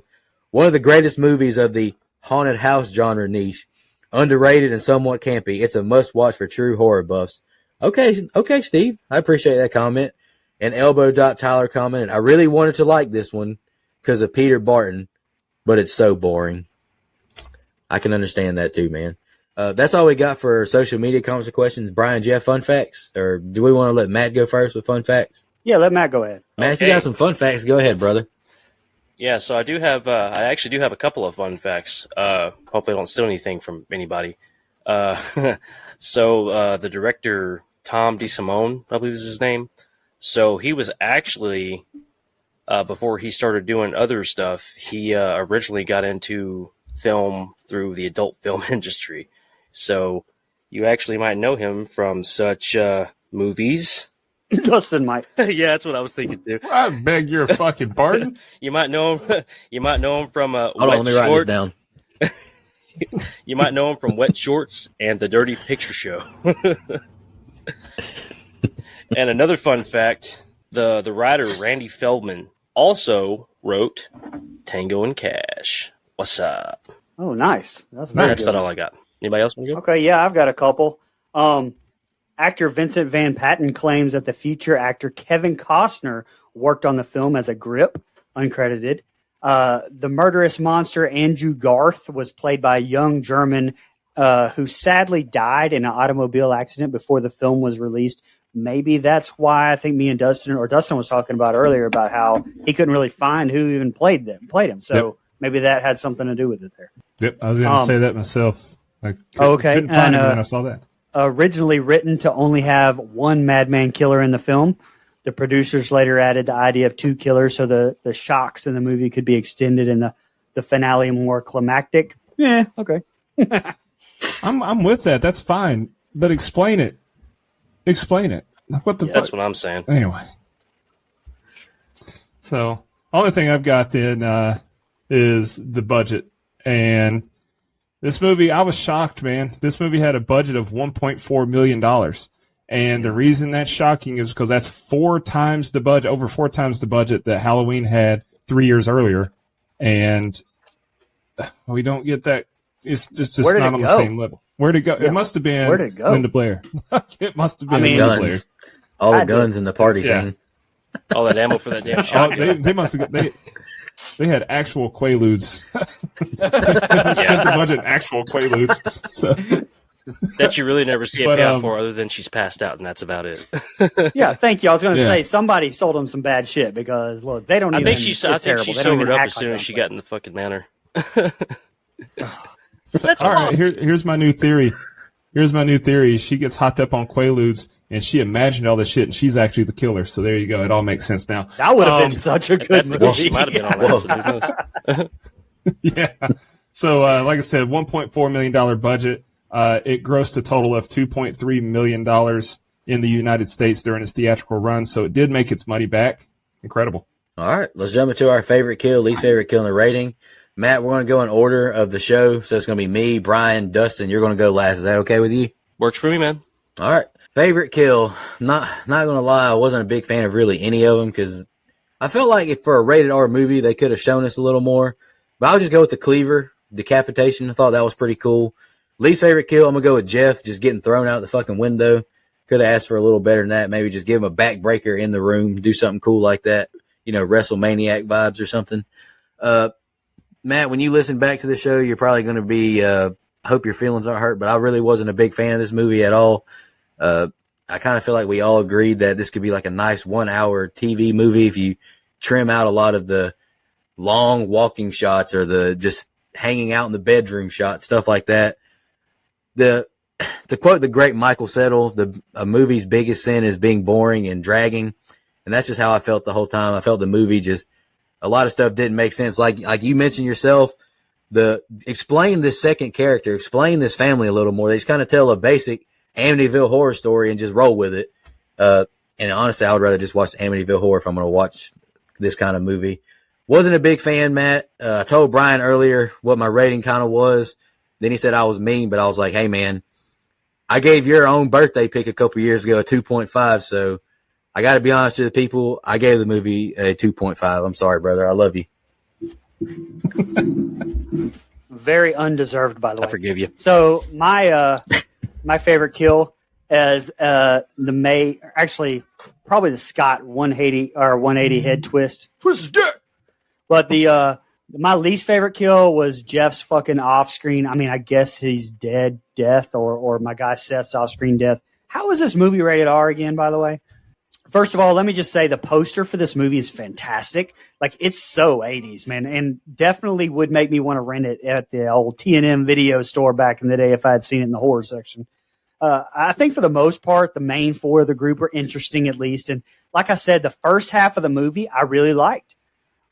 One of the greatest movies of the haunted house genre niche. Underrated and somewhat campy. It's a must watch for true horror buffs. Okay, Steve. I appreciate that comment. And Elbow.Tyler commented, I really wanted to like this one because of Peter Barton, but it's so boring. I can understand that too, man. That's all we got for social media comments and questions. Brian, do you have fun facts? Or do we want to let Matt go first with fun facts? Yeah, let Matt go ahead. Matt, if you got some fun facts, go ahead, brother. Yeah, so I actually do have a couple of fun facts. Hopefully I don't steal anything from anybody. So the director, Tom DeSimone, I believe is his name. So he was actually, before he started doing other stuff, he originally got into film through the adult film industry. So you actually might know him from such movies. Dustin might. Yeah, that's what I was thinking too. I beg your fucking pardon. You might know him. You might know him from Hold on, let me write this down. You might know him from Wet Shorts and The Dirty Picture Show. And another fun fact: the writer Randy Feldman also wrote Tango and Cash. What's up? Oh, nice. That's very That's good. about all I got. Anybody else want to go? Okay, yeah, I've got a couple. Actor Vincent Van Patten claims that the future actor Kevin Costner worked on the film as a grip, uncredited. The murderous monster Andrew Garth was played by a young German who sadly died in an automobile accident before the film was released. Maybe that's why I think me and Dustin was talking about earlier about how he couldn't really find who even played him. So maybe that had something to do with it there. Yep, I was going to say that myself. I couldn't find him when I saw that. Originally written to only have one madman killer in the film, the producers later added the idea of two killers so the shocks in the movie could be extended and the finale more climactic. Yeah, okay. I'm with that. That's fine. But explain it. Explain it. What the fuck? That's what I'm saying. Anyway. So, only thing I've got then is the budget. And this movie, I was shocked, man. This movie had a budget of $1.4 million. And the reason that's shocking is because that's over 4 times the budget that Halloween had 3 years earlier. And we don't get that. It's just not on the same level. Where'd it go? Yeah. It must have been Linda Blair. It must have been Linda Blair. All the guns in the party scene. All that ammo for that damn shotgun. They must have they had actual Quaaludes. They spent the budget on actual Quaaludes. So. That you really never see a payout for other than she's passed out, and that's about it. Yeah, thank you. I was going to say somebody sold them some bad shit because, look, they don't even. I think she sobered up as soon as she got in the fucking manor. All right, here's my new theory. She gets hopped up on Quaaludes, and she imagined all this shit, and she's actually the killer. So there you go. It all makes sense now. That would have been such a good movie. She might have been on that. Yeah. So, like I said, $1.4 million budget. It grossed a total of $2.3 million in the United States during its theatrical run. So it did make its money back. Incredible. All right, let's jump into our favorite kill, least favorite kill, and the rating. Matt, we're going to go in order of the show. So it's going to be me, Brian, Dustin. You're going to go last. Is that okay with you? Works for me, man. All right. Favorite kill. Not going to lie, I wasn't a big fan of really any of them because I felt like if for a rated R movie, they could have shown us a little more. But I'll just go with the cleaver, decapitation. I thought that was pretty cool. Least favorite kill, I'm going to go with Jeff just getting thrown out the fucking window. Could have asked for a little better than that. Maybe just give him a backbreaker in the room, do something cool like that. You know, WrestleManiac vibes or something. Matt, when you listen back to the show, you're probably going to be, I hope your feelings aren't hurt, but I really wasn't a big fan of this movie at all. I kind of feel like we all agreed that this could be like a nice 1 hour TV movie if you trim out a lot of the long walking shots or the just hanging out in the bedroom shots, stuff like that. To quote the great Michael Settle, a movie's biggest sin is being boring and dragging. And that's just how I felt the whole time. I felt the movie just, a lot of stuff didn't make sense. Like you mentioned yourself, explain this second character, explain this family a little more. They just kind of tell a basic Amityville horror story and just roll with it. And honestly, I would rather just watch Amityville horror if I'm going to watch this kind of movie. Wasn't a big fan, Matt. I told Brian earlier what my rating kind of was. Then he said I was mean, but I was like, hey, man, I gave your own birthday pick a couple years ago a 2.5, so I got to be honest with the people. I gave the movie a 2.5. I'm sorry, brother. I love you. Very undeserved, by the way. I forgive you. So my favorite kill is probably the Scott 180 head twist. Twist his dick. But my least favorite kill was Jeff's fucking off screen. I mean, I guess he's death, or my guy Seth's off screen death. How is this movie rated R again, by the way? First of all, let me just say the poster for this movie is fantastic. Like, it's so 80s, man, and definitely would make me want to rent it at the old T&M video store back in the day if I had seen it in the horror section. I think for the most part, the main four of the group are interesting, at least. And like I said, the first half of the movie I really liked.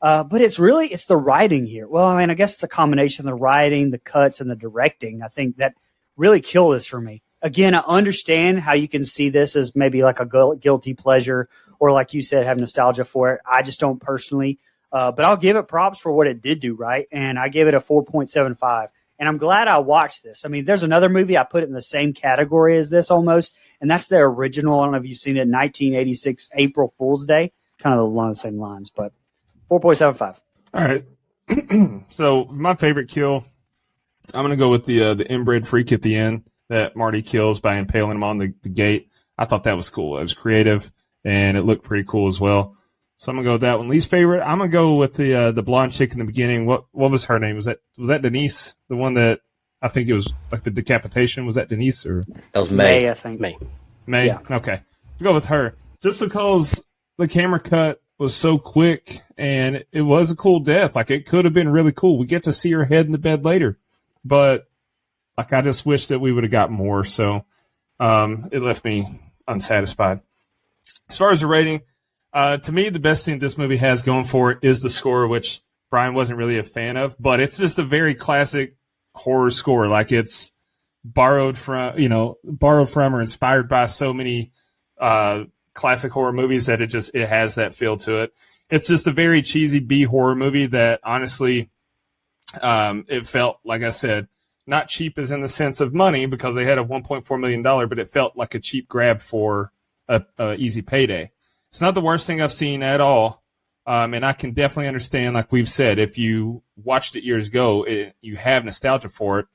But it's the writing here. Well, I mean, I guess it's a combination of the writing, the cuts, and the directing. I think that really kill this for me. Again, I understand how you can see this as maybe like a guilty pleasure, or like you said, have nostalgia for it. I just don't personally. But I'll give it props for what it did do right, and I gave it a 4.75. And I'm glad I watched this. I mean, there's another movie I put it in the same category as this almost, and that's the original. I don't know if you've seen it, 1986 April Fool's Day. Kind of along the same lines, but 4.75. All right. So my favorite kill, I'm going to go with the inbred freak at the end that Marty kills by impaling him on the gate. I thought that was cool. It was creative, and it looked pretty cool as well. So I'm going to go with that one. Least favorite, I'm going to go with the blonde chick in the beginning. What was her name? Was that Denise? The one that I think it was like the decapitation. Was that Denise? Or that was May. I think. May? Yeah. Okay. We'll go with her. Just because the camera cut was so quick, and it was a cool death. Like, it could have been really cool. We get to see her head in the bed later. But like, I just wish that we would have got more, so it left me unsatisfied. As far as the rating, to me, the best thing this movie has going for it is the score, which Brian wasn't really a fan of, but it's just a very classic horror score. Like, it's borrowed from or inspired by so many classic horror movies that it has that feel to it. It's just a very cheesy B horror movie that honestly, it felt, like I said, not cheap as in the sense of money, because they had a $1.4 million, but it felt like a cheap grab for a easy payday. It's not the worst thing I've seen at all. And I can definitely understand, like we've said, if you watched it years ago, you have nostalgia for it.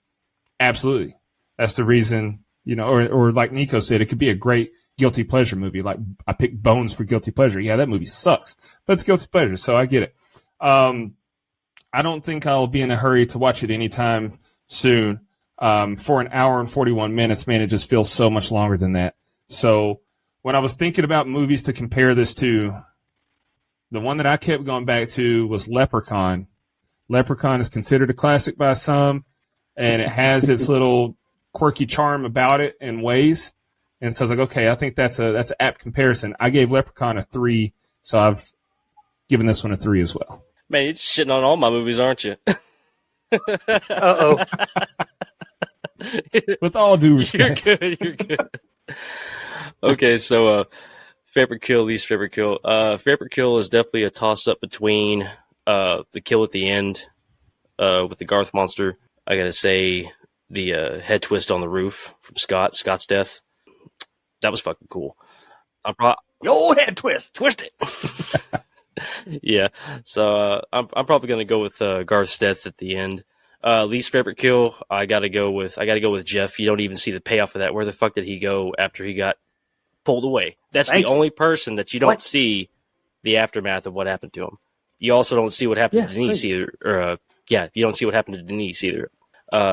Absolutely. That's the reason, or like Nico said, it could be a great guilty pleasure movie. Like, I picked Bones for guilty pleasure. Yeah, that movie sucks, but it's guilty pleasure, so I get it. I don't think I'll be in a hurry to watch it anytime soon. For an hour and 41 minutes, man, it just feels so much longer than that. So when I was thinking about movies to compare this to, the one that I kept going back to was Leprechaun. Leprechaun is considered a classic by some, and it has its little quirky charm about it in ways. And so I was like, okay, I think that's an apt comparison. I gave Leprechaun a 3, so I've given this one a 3 as well. Man, you're shitting on all my movies, aren't you? Uh-oh. With all due respect. You're good. Okay, so favorite kill, least favorite kill. Favorite kill is definitely a toss-up between the kill at the end with the Garth monster. I gotta say the head twist on the roof from Scott's death. That was fucking cool. Yo, head twist. Twist it. Yeah, so I'm probably gonna go with Garth's death at the end. Least favorite kill, I gotta go with Jeff. You don't even see the payoff of that. Where the fuck did he go after he got pulled away? That's the only person that you don't see the aftermath of what happened to him. You also don't see what happened to Denise either. Or you don't see what happened to Denise either.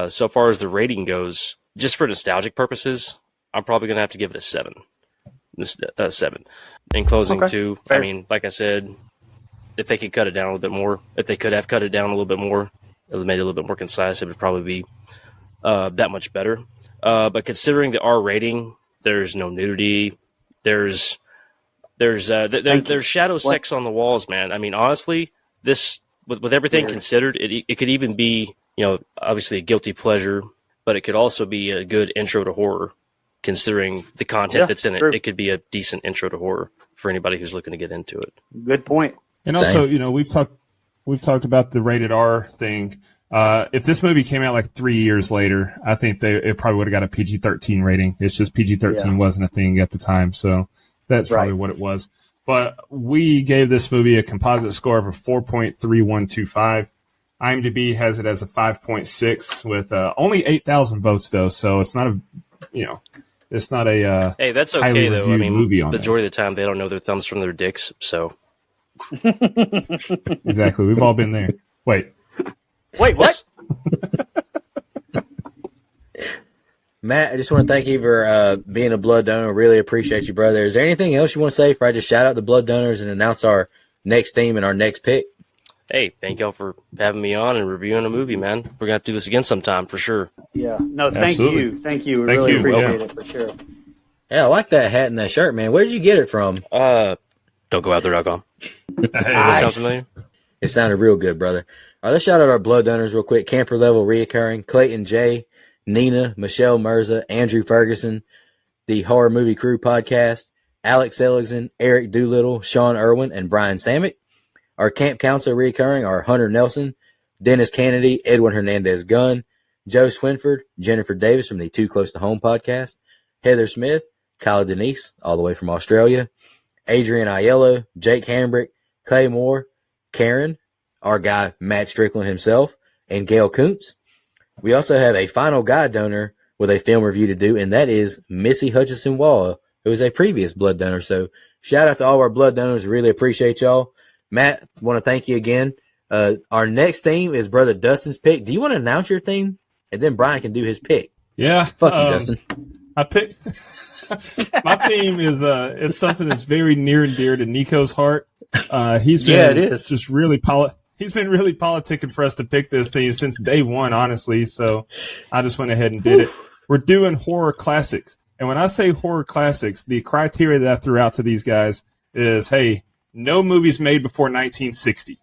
So far as the rating goes, just for nostalgic purposes, I'm probably gonna have to give it a 7. 7. In closing, too, fair. I mean, like I said, if they could cut it down a little bit more, if they could have cut it down a little bit more, it would have made it a little bit more concise. It would probably be that much better. But considering the R rating, there's no nudity. There's shadow sex on the walls, man. I mean, honestly, this with everything considered, it could even be, obviously a guilty pleasure, but it could also be a good intro to horror. Considering the content that's in it, it could be a decent intro to horror for anybody who's looking to get into it. Good point. And Same. also, you know, we've talked about the rated R thing. If this movie came out like 3 years later, I think it probably would have got a PG-13 rating. It's just PG-13 wasn't a thing at the time, so that's probably what it was. But we gave this movie a composite score of a 4.3125. IMDb has it as a 5.6 with only 8,000 votes, though, so it's not a, you know, it's not a Hey, that's okay highly though. I reviewed mean, movie on majority of the time they don't know their thumbs from their dicks. So Exactly. We've all been there. Wait, what? Matt, I just want to thank you for being a blood donor. Really appreciate you, brother. Is there anything else you want to say before I just shout out the blood donors and announce our next theme and our next pick? hey, thank y'all for having me on and reviewing a movie, man. We're gonna have to do this again sometime for sure. Yeah. No, thank Absolutely. you. Thank you. We Thank really you. appreciate Yeah. it for sure. Yeah, I like that hat and that shirt, man. Where did you get it from? Don't go out there.com. Does that sound familiar? It sounded real good, brother. All right, let's shout out our blood donors real quick. Camper Level Reoccurring, Clayton J, Nina, Michelle Mirza, Andrew Ferguson, the Horror Movie Crew podcast, Alex Seligson, Eric Doolittle, Sean Irwin, and Brian Samick. Our camp counselor reoccurring are Hunter Nelson, Dennis Kennedy, Edwin Hernandez Gunn, Joe Swinford, Jennifer Davis from the Too Close to Home podcast, Heather Smith, Kyla Denise, all the way from Australia, Adrian Aiello, Jake Hambrick, Clay Moore, Karen, our guy Matt Strickland himself, and Gail Kuntz. We also have a final guide donor with a film review to do, and that is Missy Hutchinson Wall, who is a previous blood donor. So shout out to all our blood donors. Really appreciate y'all. Matt, want to thank you again. Our next theme is Brother Dustin's pick. Do you want to announce your theme? And then Brian can do his pick. Yeah. Fuck you, Dustin. I picked my theme is something that's very near and dear to Nico's heart. He's been it is. just really he's been really politicking for us to pick this theme since day one, honestly. So I just went ahead and did it. We're doing horror classics. And when I say horror classics, the criteria that I threw out to these guys is, hey, no movies made before 1960.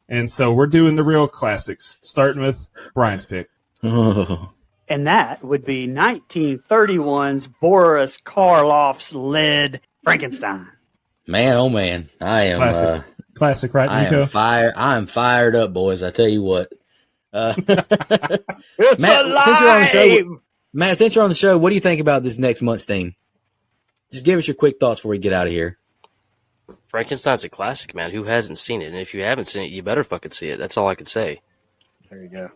And so we're doing the real classics, starting with Brian's pick. Oh. And that would be 1931's Boris Karloff's led Frankenstein. Man, oh man. I am Classic, right, I Nico? am fired up, boys. I tell you what. It's Matt, alive! Since you're on the show, what do you think about this next month's theme? Just give us your quick thoughts before we get out of here. Frankenstein's a classic, man. Who hasn't seen it? And if you haven't seen it, you better fucking see it. That's all I could say. There you go.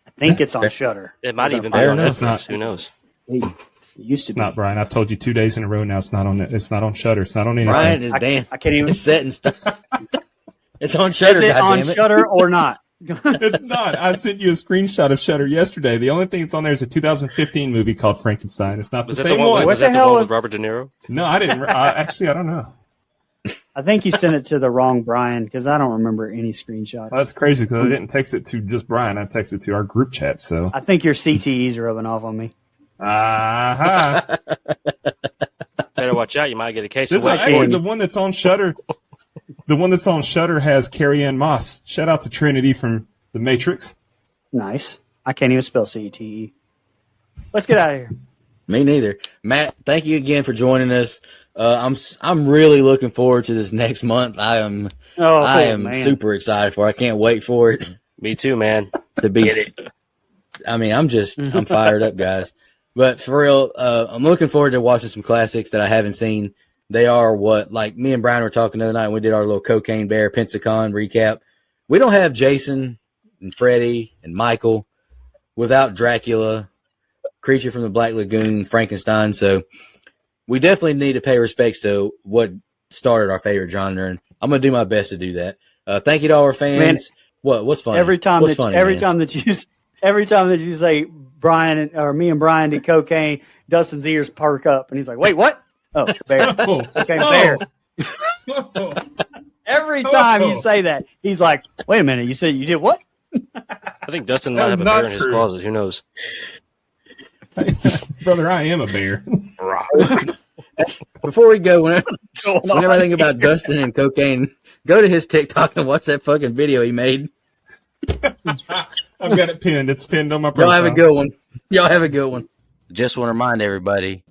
I think it's on Shudder. It might even be Fair on enough. Netflix. Who knows? It used to It's be. not, Brian. I've told you 2 days in a row now. It's not on Shudder. It's not on anything. Brian is damn. I can't even. It's set in stone. It's on Shudder, Is it on goddammit. Shudder or not? It's not. I sent you a screenshot of Shudder yesterday. The only thing that's on there is a 2015 movie called Frankenstein. It's not Was the that same the one? one. What Was that the the hell one is- with Robert De Niro? No, I didn't. Actually, I don't know. I think you sent it to the wrong Brian because I don't remember any screenshots. Well, that's crazy because I didn't text it to just Brian. I texted it to our group chat. So, I think your CTEs are rubbing off on me. aha. Better watch out. You might get a case This of is wet actually cords. the one that's on Shudder. The one that's on Shudder has Carrie Ann Moss. Shout out to Trinity from The Matrix. Nice. I can't even spell CTE. Let's get out of here. Me neither. Matt, thank you again for joining us. I'm really looking forward to this next month. I am Man. super excited for it. I can't wait for it Me too, man. to be. Get it. I mean, I'm fired up, guys. But for real, I'm looking forward to watching some classics that I haven't seen. They are like me and Brian were talking the other night when we did our little Cocaine Bear Pensacon recap. We don't have Jason and Freddy and Michael without Dracula, Creature from the Black Lagoon, Frankenstein. So we definitely need to pay respects to what started our favorite genre, and I'm going to do my best to do that. Thank you to all our fans. What's funny? Every time What's that funny, every man? time that you say Brian or me and Brian did cocaine, Dustin's ears perk up and he's like, "Wait, what?" Oh, bear. Oh, Okay, bear. oh. Every time you say that, he's like, "Wait a minute, you said you did what?" I think Dustin That might is have a not bear in his true. closet. Who knows? Brother, I am a bear. Before we go, whenever Going on I think about Dustin and cocaine, go to his TikTok and watch that fucking video he made. I've got it pinned. It's pinned on my Y'all profile. have a good one. Y'all have a good one. Just want to remind everybody,